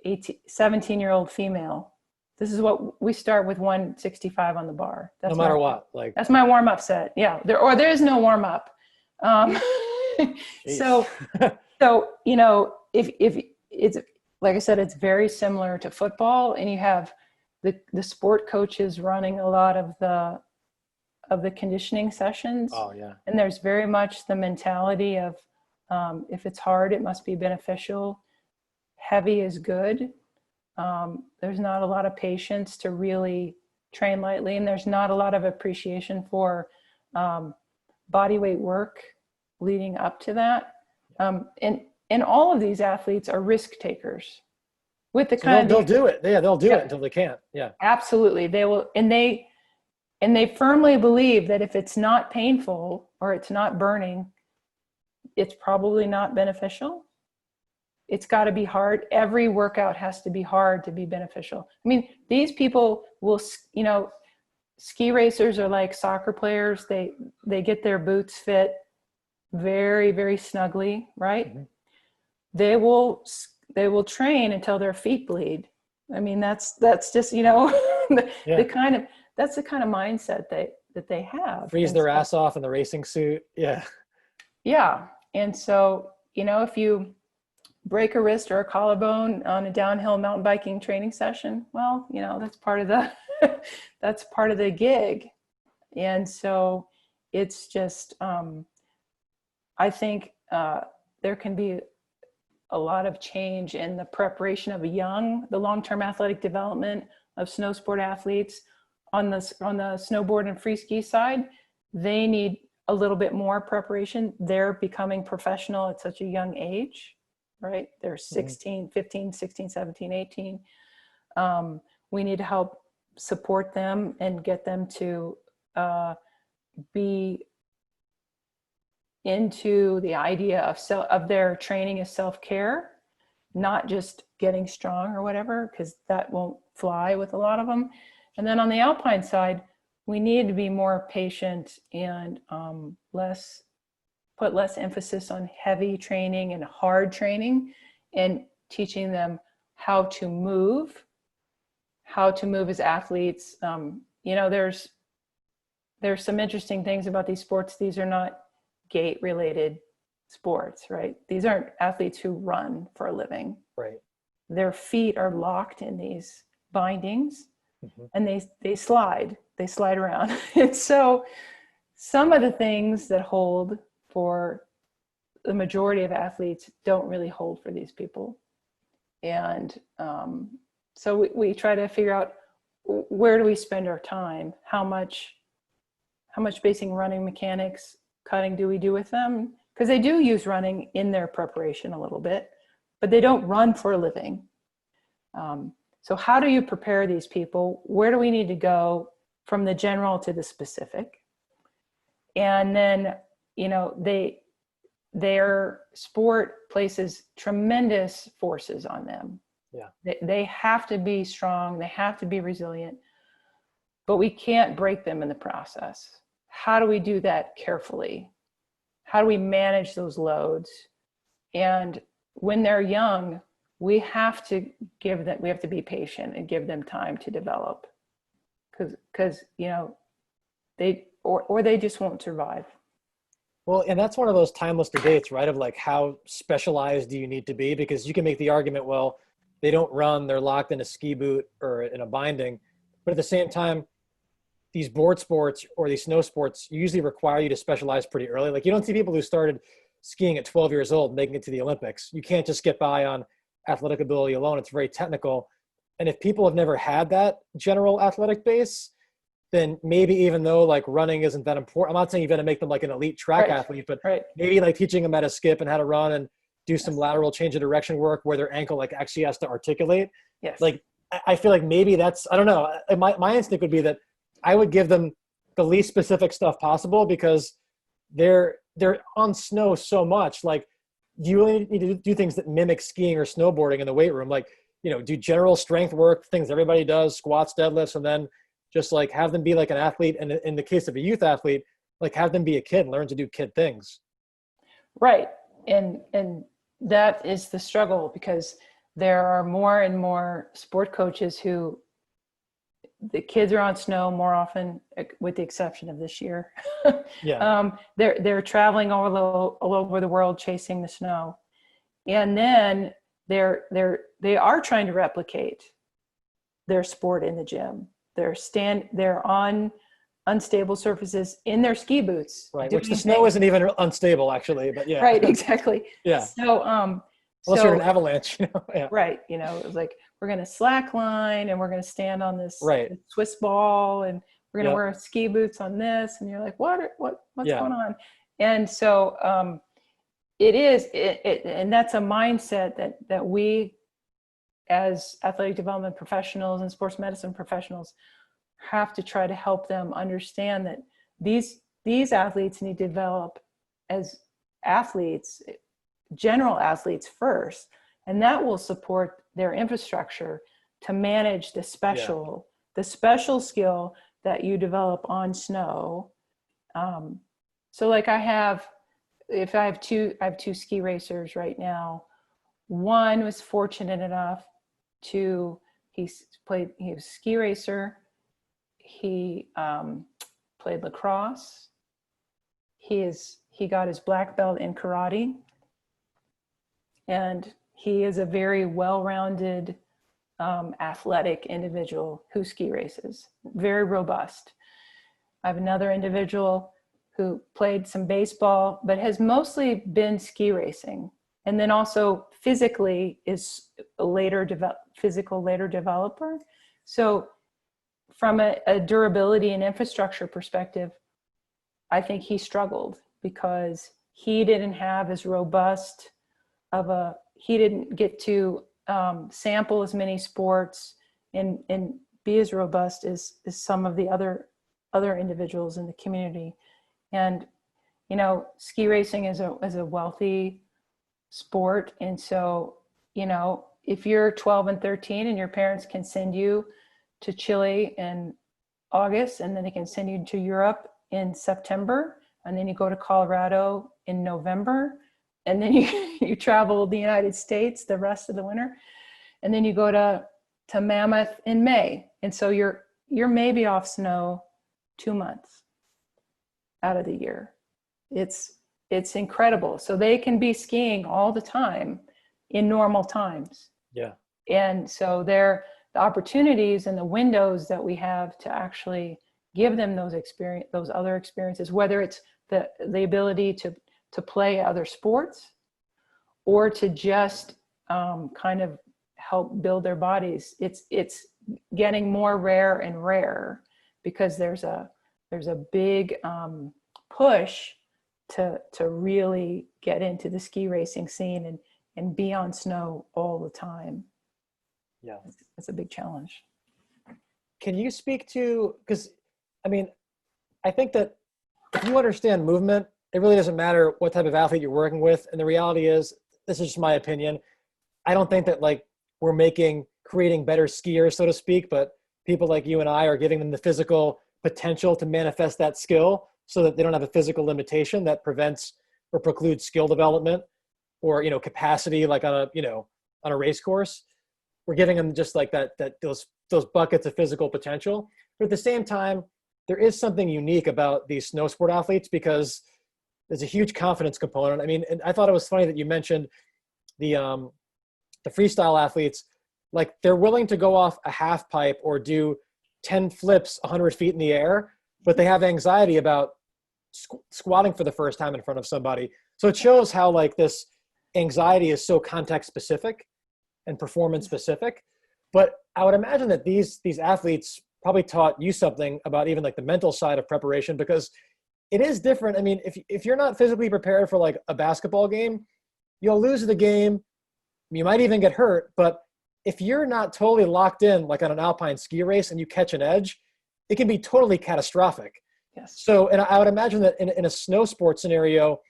17-year-old female. This is what we start with, 165 on the bar. That's no matter what. Like, that's my warm-up set. Yeah. There is no warm-up. So if it's, like I said, it's very similar to football, and you have the sport coaches running a lot of the conditioning sessions. Oh yeah. And there's very much the mentality of, if it's hard, it must be beneficial. Heavy is good. There's not a lot of patience to really train lightly, and there's not a lot of appreciation for body weight work leading up to that. And all of these athletes are risk takers. With the they'll do it. Yeah, they'll do it until they can't. Yeah, absolutely. They will, and they firmly believe that if it's not painful or it's not burning, it's probably not beneficial. It's got to be hard. Every workout has to be hard to be beneficial. I mean, these people will, ski racers are like soccer players. They get their boots fit very, very snugly, right? Mm-hmm. They will train until their feet bleed. I mean, that's just, the kind of mindset that they have. Freeze their ass off in the racing suit. Yeah. Yeah. And so, if you break a wrist or a collarbone on a downhill mountain biking training session, well, that's part of the that's part of the gig. And so it's just I think there can be a lot of change in the preparation of the long-term athletic development of snow sport athletes. On the snowboard and free ski side, they need a little bit more preparation. They're becoming professional at such a young age, right? They're 16, 15, 16, 17, 18. We need to help support them and get them to be into the idea of their training as self-care, not just getting strong or whatever, because that won't fly with a lot of them. And then on the alpine side, we need to be more patient and put less emphasis on heavy training and hard training, and teaching them how to move as athletes. There's some interesting things about these sports. These are not gait related sports, right? These aren't athletes who run for a living. Right. Their feet are locked in these bindings, and they slide around. And so some of the things that hold for the majority of athletes don't really hold for these people. And so we try to figure out, where do we spend our time? How much basic running mechanics cutting do we do with them? Because they do use running in their preparation a little bit, but they don't run for a living. So how do you prepare these people? Where do we need to go from the general to the specific? And then, their sport places tremendous forces on them. Yeah. They have to be strong. They have to be resilient, but we can't break them in the process. How do we do that carefully? How do we manage those loads? And when they're young, we have to be patient and give them time to develop, because they just won't survive. Well, and that's one of those timeless debates, right? Of like, how specialized do you need to be? Because you can make the argument, well, they don't run, they're locked in a ski boot or in a binding. But at the same time, these board sports or these snow sports usually require you to specialize pretty early. Like, you don't see people who started skiing at 12 years old making it to the Olympics. You can't just get by on athletic ability alone. It's very technical. And if people have never had that general athletic base, then maybe, even though like running isn't that important, I'm not saying you've got to make them like an elite track athlete, but maybe like teaching them how to skip and how to run and do some lateral change of direction work where their ankle like actually has to articulate. Yes. Like, I feel like maybe that's, I don't know. My instinct would be that I would give them the least specific stuff possible, because they're on snow so much. Like, do you really need to do things that mimic skiing or snowboarding in the weight room? Like, do general strength work, things everybody does, squats, deadlifts, and then just like have them be like an athlete. And in the case of a youth athlete, like have them be a kid and learn to do kid things. Right. And that is the struggle, because there are more and more sport coaches who, the kids are on snow more often, with the exception of this year. Yeah. They're traveling all over the world chasing the snow. And then they are trying to replicate their sport in the gym. They're on unstable surfaces in their ski boots. Right. Which the snow isn't even unstable, actually, but yeah. Right. Exactly. Yeah. So, unless you're in an avalanche, Yeah. Right. It was like, we're going to slack line and we're going to stand on this Swiss ball, and we're going to wear ski boots on this. And you're like, what's going on? And so, and that's a mindset that we, as athletic development professionals and sports medicine professionals, have to try to help them understand that these athletes need to develop as athletes, general athletes first, and that will support their infrastructure to manage the special skill that you develop on snow. So like I have two ski racers right now. One was fortunate enough to, he was a ski racer. He played lacrosse. He got his black belt in karate, and he is a very well-rounded, athletic individual who ski races, very robust. I have another individual who played some baseball, but has mostly been ski racing. And then also physically is a physical later developer. So from a durability and infrastructure perspective, I think he struggled because he didn't have as robust he didn't get to sample as many sports and be as robust as some of the other individuals in the community. And, ski racing is a wealthy sport. And so, if you're 12 and 13 and your parents can send you to Chile in August, and then they can send you to Europe in September, and then you go to Colorado in November, and then you travel the United States the rest of the winter, and then you go to Mammoth in May. And so you're maybe off snow 2 months out of the year. It's incredible. So they can be skiing all the time in normal times. Yeah. And so the opportunities and the windows that we have to actually give them those other experiences, whether it's the ability to play other sports or to just kind of help build their bodies. It's getting more rare and rare because there's a big push to really get into the ski racing scene and be on snow all the time. Yeah. It's a big challenge. Can you speak to, because I think that if you understand movement, it really doesn't matter what type of athlete you're working with. And the reality is, this is just my opinion, I don't think that we're creating better skiers, so to speak, but people like you and I are giving them the physical potential to manifest that skill so that they don't have a physical limitation that prevents or precludes skill development or, capacity, like on a race course. We're giving them just like those buckets of physical potential. But at the same time, there is something unique about these snow sport athletes because there's a huge confidence component. And I thought it was funny that you mentioned the freestyle athletes, like they're willing to go off a half pipe or do 10 flips 100 feet in the air, but they have anxiety about squatting for the first time in front of somebody. So it shows how this anxiety is so context specific and performance specific. But I would imagine that these athletes probably taught you something about even the mental side of preparation, because it is different. If you're not physically prepared for a basketball game, you'll lose the game. You might even get hurt. But if you're not totally locked in, on an alpine ski race, and you catch an edge, it can be totally catastrophic. Yes. So, and I would imagine that in a snow sport scenario,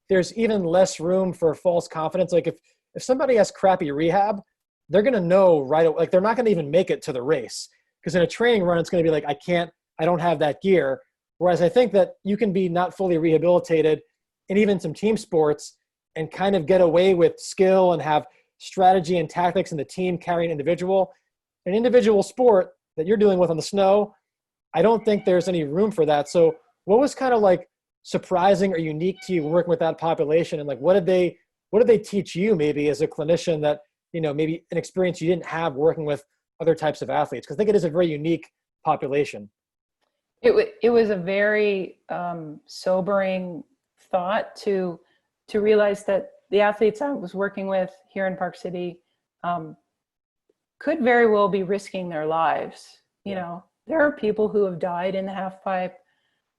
there's even less room for false confidence. If somebody has crappy rehab, they're going to know right away, they're not going to even make it to the race. Because in a training run, it's going to be I don't have that gear. Whereas I think that you can be not fully rehabilitated in even some team sports and kind of get away with skill and have strategy and tactics and the team carry an individual sport that you're dealing with on the snow. I don't think there's any room for that. So what was kind of surprising or unique to you working with that population? And what did they teach you maybe as a clinician that, maybe an experience you didn't have working with other types of athletes? Because I think it is a very unique population. It was a very sobering thought to realize that the athletes I was working with here in Park City could very well be risking their lives. There are people who have died in the half pipe.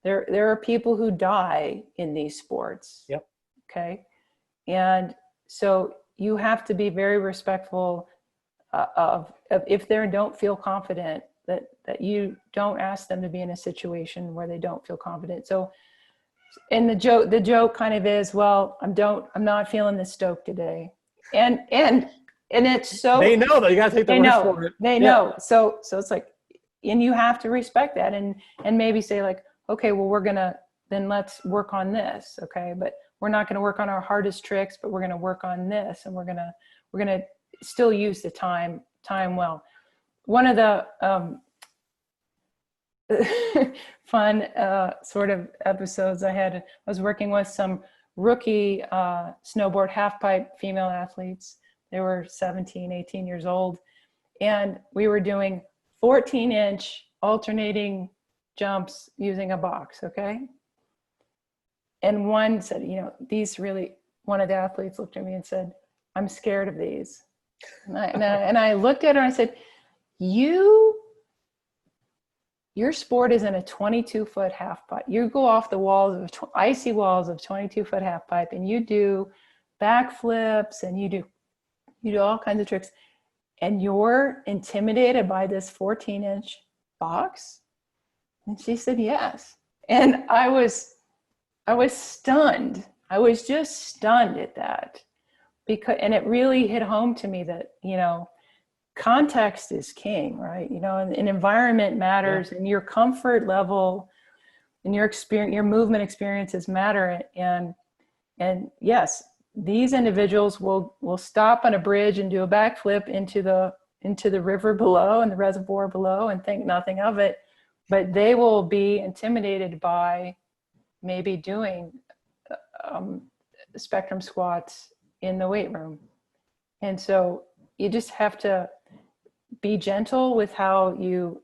There are people who die in these sports. Yep. Okay. And so you have to be very respectful of if they don't feel confident, that you don't ask them to be in a situation where they don't feel confident. So, and the joke kind of is, well, I'm not feeling this stoke today. And it's so, they know that you got to take the risk for it. They know. So it's and you have to respect that and maybe say okay, well, then let's work on this. Okay. But we're not going to work on our hardest tricks, but we're going to work on this, and we're going to still use the time well. One of the fun sort of episodes I was working with some rookie snowboard half pipe female athletes. They were 17, 18 years old. And we were doing 14-inch alternating jumps using a box, okay? And one said, one of the athletes looked at me and said, "I'm scared of these." And I looked at her and I said, your sport is in a 22-foot half pipe. You go off the walls of icy walls of 22-foot half pipe, and you do backflips, and you do all kinds of tricks, and you're intimidated by this 14-inch box? And she said, yes. And I was stunned. I was just stunned at that, and it really hit home to me that, context is king, right? And environment matters, and your comfort level and your experience, your movement experiences matter. And yes, these individuals will stop on a bridge and do a backflip into the river below and the reservoir below and think nothing of it, but they will be intimidated by maybe doing spectrum squats in the weight room. And so you just have to be gentle with how you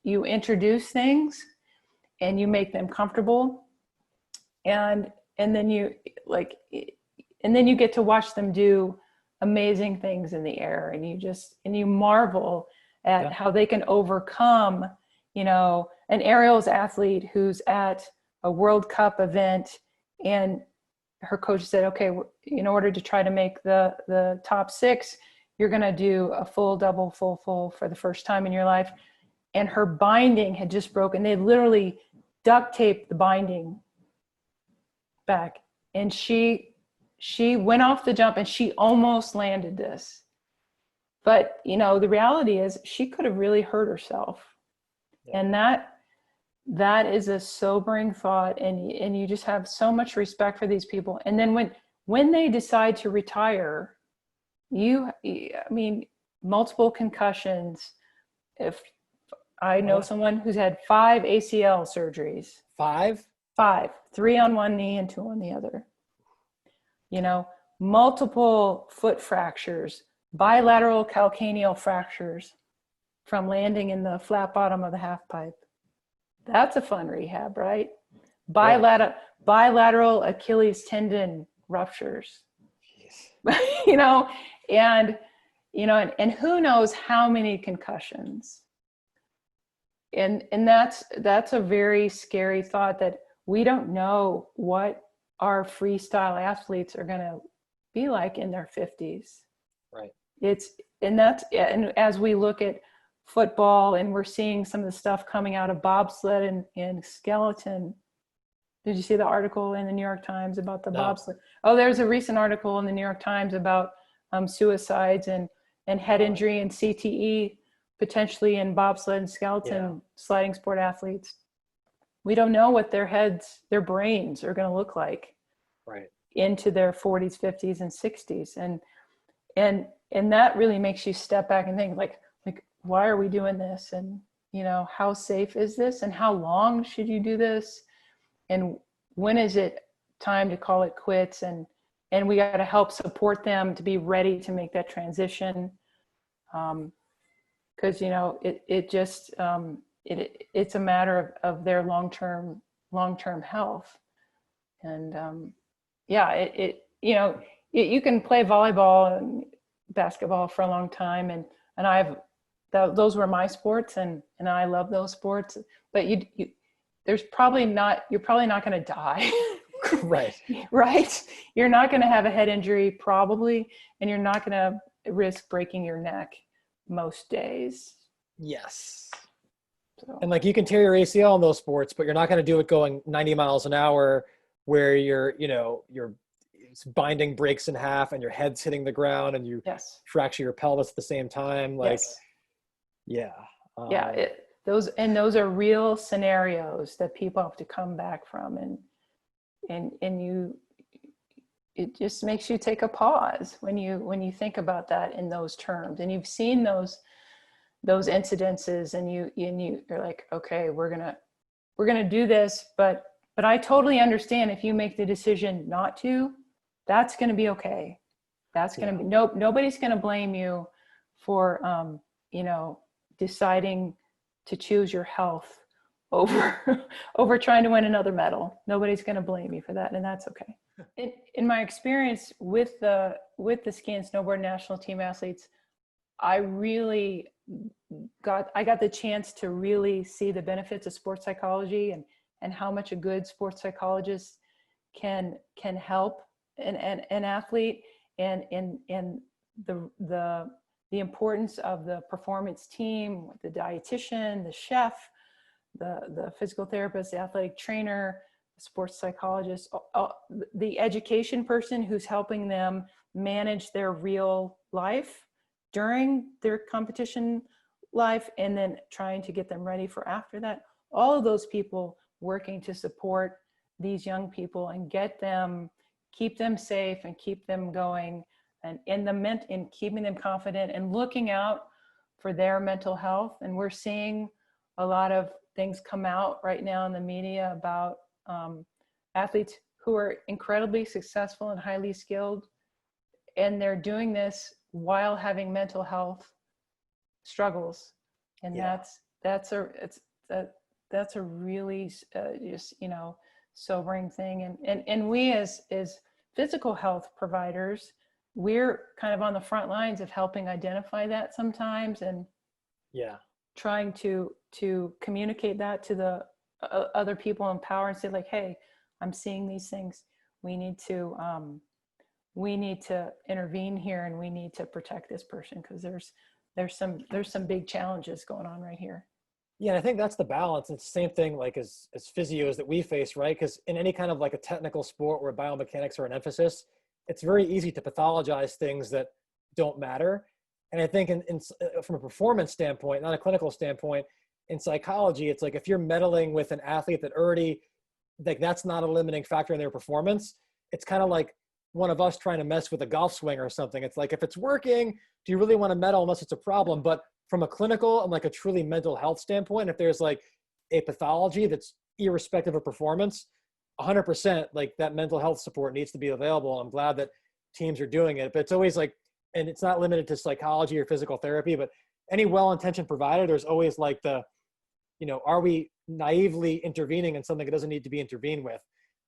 introduce things, and you make them comfortable, and then you get to watch them do amazing things in the air, and you marvel at how they can overcome, an aerials athlete who's at a World Cup event, and her coach said, okay, in order to try to make the top 6, you're going to do a full, double, full for the first time in your life. And her binding had just broken. They literally duct taped the binding back. And she went off the jump and she almost landed this. But, the reality is she could have really hurt herself. Yeah. And that is a sobering thought. And you just have so much respect for these people. And then when they decide to retire, multiple concussions. If I know someone who's had 5 ACL surgeries. 5? 5, 3 on one knee and 2 on the other. Multiple foot fractures, bilateral calcaneal fractures from landing in the flat bottom of the half pipe. That's a fun rehab, right? Bilateral Achilles tendon ruptures. And who knows how many concussions. And that's a very scary thought, that we don't know what our freestyle athletes are going to be like in their 50s. Right. And as we look at football, and we're seeing some of the stuff coming out of bobsled and skeleton. Did you see the article in the New York Times about the bobsled? Oh, there's a recent article in the New York Times about suicides and head injury and CTE potentially in bobsled and skeleton sliding sport athletes. We don't know what their brains are going to look like into their 40s, 50s, and 60s. And that really makes you step back and think, like, why are we doing this? And, how safe is this? And how long should you do this? And when is it time to call it quits? And we got to help support them to be ready to make that transition. Because, it's a matter of their long-term health. And you can play volleyball and basketball for a long time. And those were my sports, and I love those sports, but you're probably not going to die. Right. You're not going to have a head injury probably, and you're not going to risk breaking your neck most days. Yes. So. And you can tear your ACL in those sports, but you're not going to do it going 90 miles an hour where your binding breaks in half and your head's hitting the ground and you fracture your pelvis at the same time. Those are real scenarios that people have to come back from, and it just makes you take a pause when you think about that in those terms, and you've seen those incidences, and you're like, okay, we're gonna do this, but I totally understand if you make the decision not to, that's going to be okay. That's going to be, nobody's going to blame you for, deciding to choose your health over, over trying to win another medal. Nobody's going to blame you for that. And that's okay. In my experience with the ski and snowboard national team athletes, I got the chance to really see the benefits of sports psychology and how much a good sports psychologist can help an athlete, and the importance of the performance team, the dietitian, the chef, the physical therapist, the athletic trainer, the sports psychologist, the education person who's helping them manage their real life during their competition life, and then trying to get them ready for after that. All of those people working to support these young people and keep them safe and keep them going, and in keeping them confident and looking out for their mental health. And we're seeing a lot of things come out right now in the media about athletes who are incredibly successful and highly skilled, and they're doing this while having mental health struggles. And that's a really just, sobering thing. And we as physical health providers, we're kind of on the front lines of helping identify that sometimes, and trying to communicate that to the other people in power and say, like, hey, I'm seeing these things. We need to intervene here, and we need to protect this person, because there's some big challenges going on right here. Yeah, and I think that's the balance. It's the same thing like as physios that we face, right? Because in any kind of like a technical sport where biomechanics are an emphasis, it's very easy to pathologize things that don't matter. And I think from a performance standpoint, not a clinical standpoint, in psychology, it's like if you're meddling with an athlete that already, like, that's not a limiting factor in their performance. It's kind of like one of us trying to mess with a golf swing or something. It's like, if it's working, do you really want to meddle unless it's a problem? But from a clinical and like a truly mental health standpoint, if there's like a pathology that's irrespective of performance, 100% like that mental health support needs to be available. I'm glad that teams are doing it, but it's always like, and it's not limited to psychology or physical therapy, but any well-intentioned provider, there's always like are we naively intervening in something that doesn't need to be intervened with?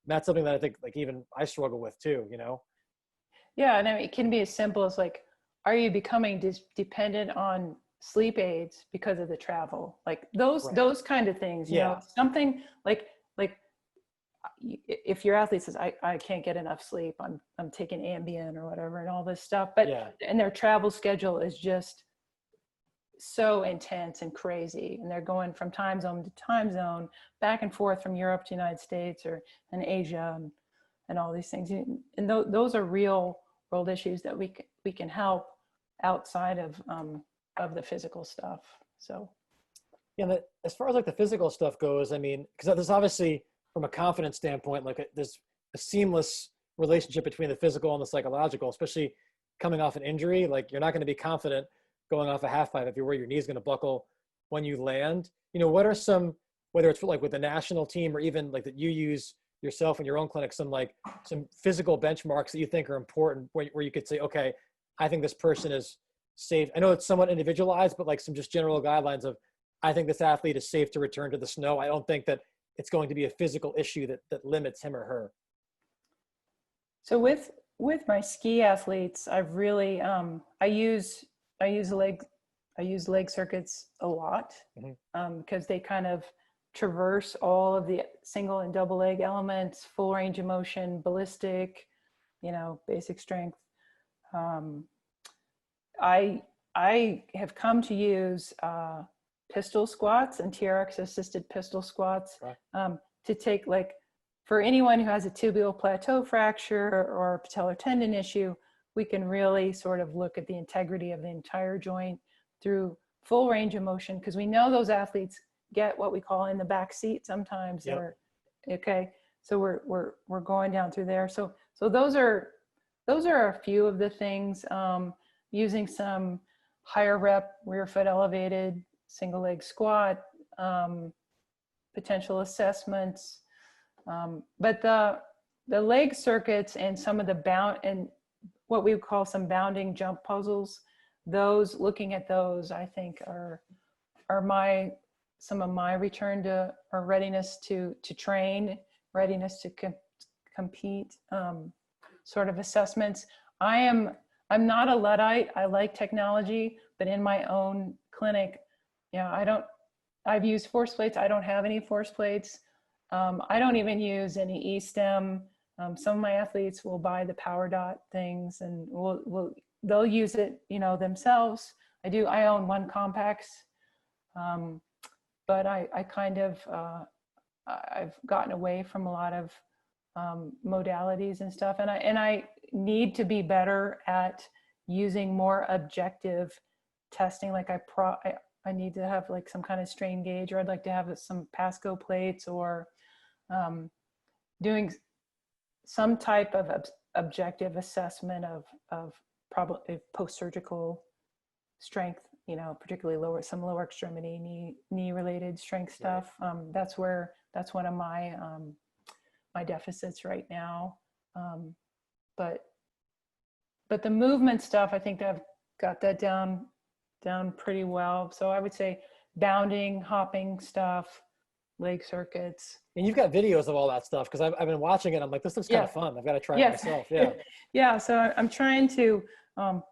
And that's something that I think like even I struggle with too, Yeah, and I mean, it can be as simple as like, are you becoming dependent on sleep aids because of the travel? Like those kind of things, something like if your athlete says, I can't get enough sleep, I'm taking Ambien or whatever and all this stuff, but and their travel schedule is just so intense and crazy, and they're going from time zone to time zone, back and forth from Europe to United States and Asia and all these things. And those are real world issues that we can help outside of the physical stuff. So as far as like the physical stuff goes, I mean, because there's obviously from a confidence standpoint, like there's a seamless relationship between the physical and the psychological, especially coming off an injury. Like you're not going to be confident going off a half pipe if you're worried your knee's going to buckle when you land. What are some, whether it's like with the national team or even like that you use yourself in your own clinic, some physical benchmarks that you think are important where you could say, okay, I think this person is safe. I know it's somewhat individualized, but like some just general guidelines of, I think this athlete is safe to return to the snow. I don't think that it's going to be a physical issue that limits him or her. So with my ski athletes, I've really, I use leg circuits a lot, because they kind of traverse all of the single and double leg elements, full range of motion, ballistic, basic strength. I have come to use pistol squats and TRX assisted pistol squats to take, like, for anyone who has a tibial plateau fracture or a patellar tendon issue, we can really sort of look at the integrity of the entire joint through full range of motion, because we know those athletes get what we call in the back seat sometimes. So we're going down through there. So those are a few of the things, using some higher rep rear foot elevated single leg squat, potential assessments, but the leg circuits and some of the what we would call some bounding jump puzzles. Those, looking at those, I think are some of my return to, or readiness to train, readiness to compete, sort of assessments. I'm not a Luddite. I like technology, but in my own clinic, I've used force plates. I don't have any force plates. I don't even use any E-stem. Some of my athletes will buy the Power Dot things and they'll use it, themselves. I own one Compax, but I kind of, I've gotten away from a lot of modalities and stuff. And I need to be better at using more objective testing. Like I need to have like some kind of strain gauge, or I'd like to have some Pasco plates, or doing some type of objective assessment of probably post-surgical strength, particularly some lower extremity knee related strength stuff. Right. That's one of my my deficits right now. But the movement stuff, I think I've got that down pretty well. So I would say bounding, hopping stuff, leg circuits. And you've got videos of all that stuff, because I've been watching it. I'm like, this looks kind of fun. I've got to try it myself. Yeah. Yeah. So I'm trying to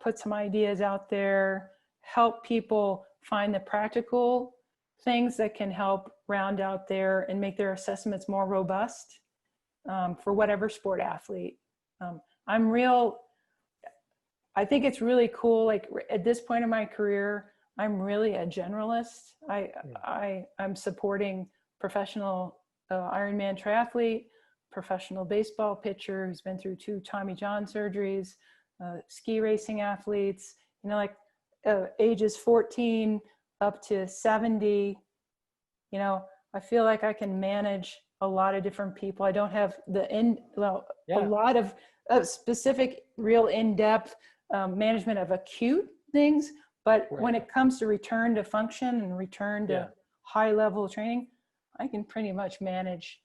put some ideas out there, help people find the practical things that can help round out and make their assessments more robust for whatever sport athlete. I think it's really cool. Like at this point in my career, I'm really a generalist. I'm supporting professional Ironman triathlete, professional baseball pitcher who's been through 2 Tommy John surgeries, ski racing athletes, ages 14 up to 70. I feel like I can manage a lot of different people. I don't have a lot of specific, real in-depth management of acute things, but when it comes to return to function and return to high level training, I can pretty much manage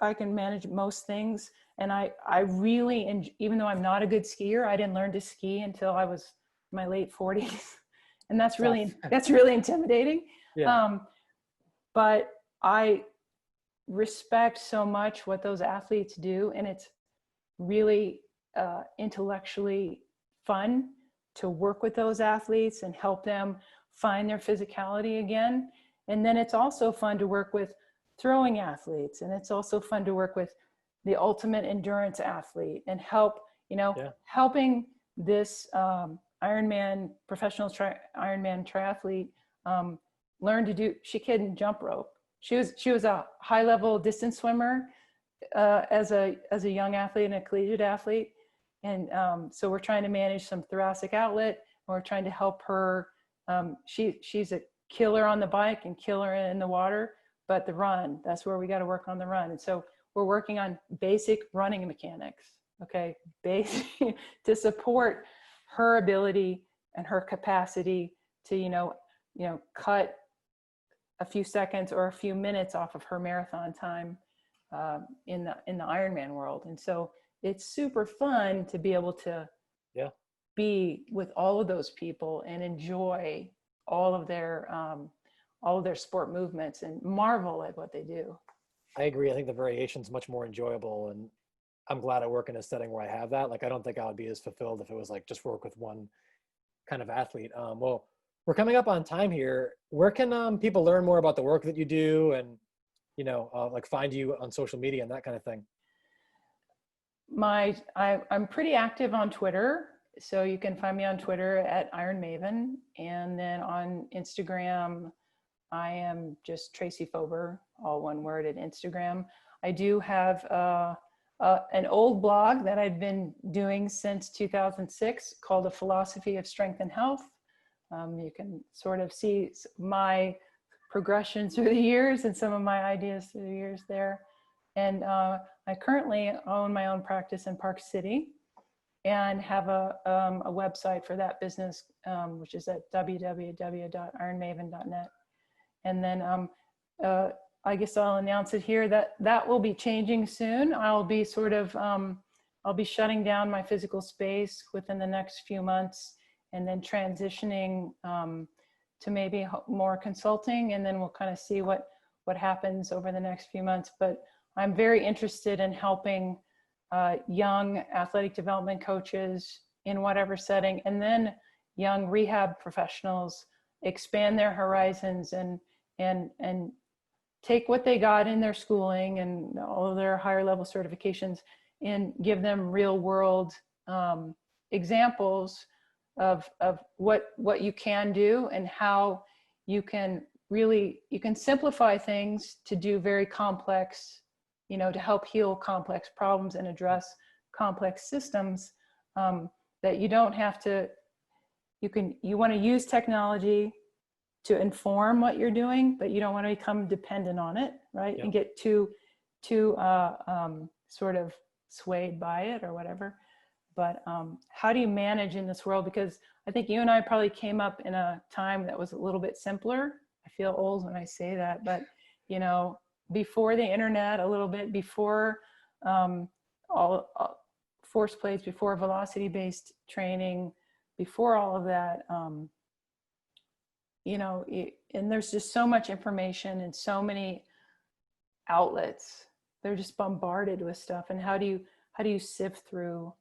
I can manage most things. And I really, even though I'm not a good skier, I didn't learn to ski until I was in my late 40s. And that's really intimidating. Yeah. But I respect so much what those athletes do. And it's really intellectually fun to work with those athletes and help them find their physicality again. And then it's also fun to work with throwing athletes. And it's also fun to work with the ultimate endurance athlete and helping this professional Ironman triathlete learn to do, she couldn't jump rope. She was a high level distance swimmer as a young athlete and a collegiate athlete. And so we're trying to manage some thoracic outlet, and we're trying to help her. She's a killer on the bike and killer in the water, but the run, that's where we got to work on the run. And so we're working on basic running mechanics, to support her ability and her capacity to, cut a few seconds or a few minutes off of her marathon time in the Ironman world. And so it's super fun to be able to be with all of those people and enjoy all of their sport movements and marvel at what they do. I agree. I think the variation is much more enjoyable, and I'm glad I work in a setting where I have that. Like, I don't think I would be as fulfilled if it was like just work with one kind of athlete. Well, we're coming up on time here. Where can people learn more about the work that you do, and like find you on social media and that kind of thing? I'm pretty active on Twitter, so you can find me on Twitter at Iron Maven, and then on Instagram I am just Tracy Fober, all one word, at Instagram. I do have an old blog that I've been doing since 2006 called A Philosophy of Strength and Health. You can sort of see my progression through the years and some of my ideas through the years there. And I currently own my own practice in Park City and have a website for that business, which is at www.ironmaven.net. And then I guess I'll announce it here that will be changing soon. I'll be sort of I'll be shutting down my physical space within the next few months, and then transitioning to maybe more consulting, and then we'll kind of see what happens over the next few months. But I'm very interested in helping young athletic development coaches in whatever setting, and then young rehab professionals expand their horizons and take what they got in their schooling and all of their higher level certifications and give them real world examples of what you can do, and how you can simplify things to do very complex, to help heal complex problems and address complex systems, that you don't have to, you want to use technology to inform what you're doing, but you don't want to become dependent on it, right? Yep. And get too sort of swayed by it or whatever. But how do you manage in this world? Because I think you and I probably came up in a time that was a little bit simpler. I feel old when I say that, but before the internet, a little bit before all force plates, before velocity-based training, before all of that, and there's just so much information and so many outlets. They're just bombarded with stuff. And how do you sift through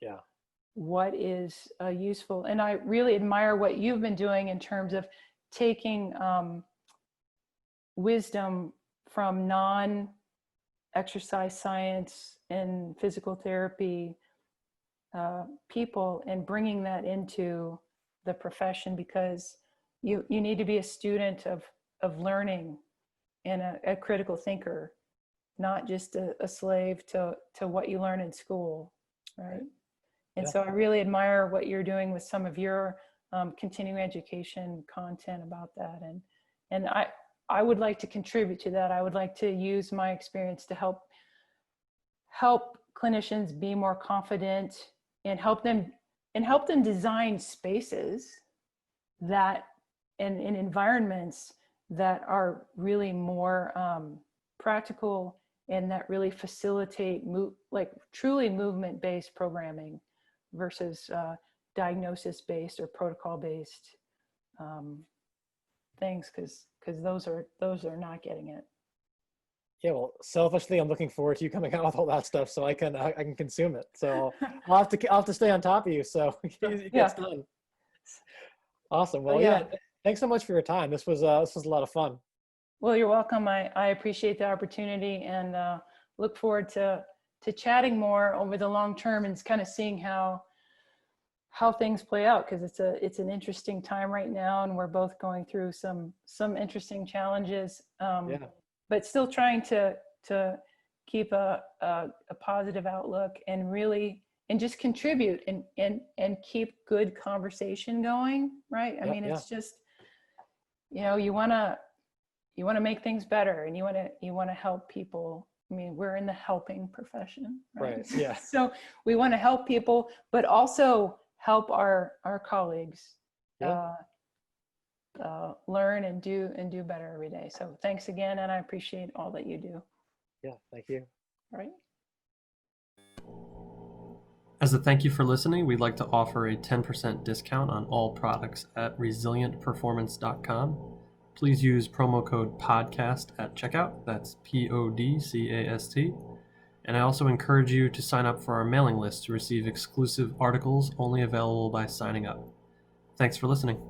what is useful? And I really admire what you've been doing in terms of taking wisdom from non-exercise science and physical therapy people and bringing that into the profession, because you need to be a student of learning and a critical thinker, not just a slave to what you learn in school, right? And so I really admire what you're doing with some of your continuing education content about that, and I would like to contribute to that. I would like to use my experience to help clinicians be more confident, and help them design spaces that and in environments that are really more practical, and that really facilitate truly movement-based programming versus diagnosis-based or protocol-based things, because those are not getting it. Yeah, well, selfishly, I'm looking forward to you coming out with all that stuff so I can consume it. So I'll have to stay on top of you so it gets done. Awesome. Well, thanks so much for your time. This was a lot of fun. Well, you're welcome. I appreciate the opportunity, and look forward to chatting more over the long term and kind of seeing how things play out, because it's an interesting time right now, and we're both going through some interesting challenges. But still trying to keep a positive outlook and really just contribute and keep good conversation going, right? I mean, it's just, you want to make things better, and you want to help people. I mean, we're in the helping profession, right? Yeah. So we want to help people, but also help our colleagues learn and do better every day. So thanks again, and I appreciate all that you do. Yeah, thank you. All right. As a thank you for listening, we'd like to offer a 10% discount on all products at resilientperformance.com. Please use promo code PODCAST at checkout. That's PODCAST. And I also encourage you to sign up for our mailing list to receive exclusive articles only available by signing up. Thanks for listening.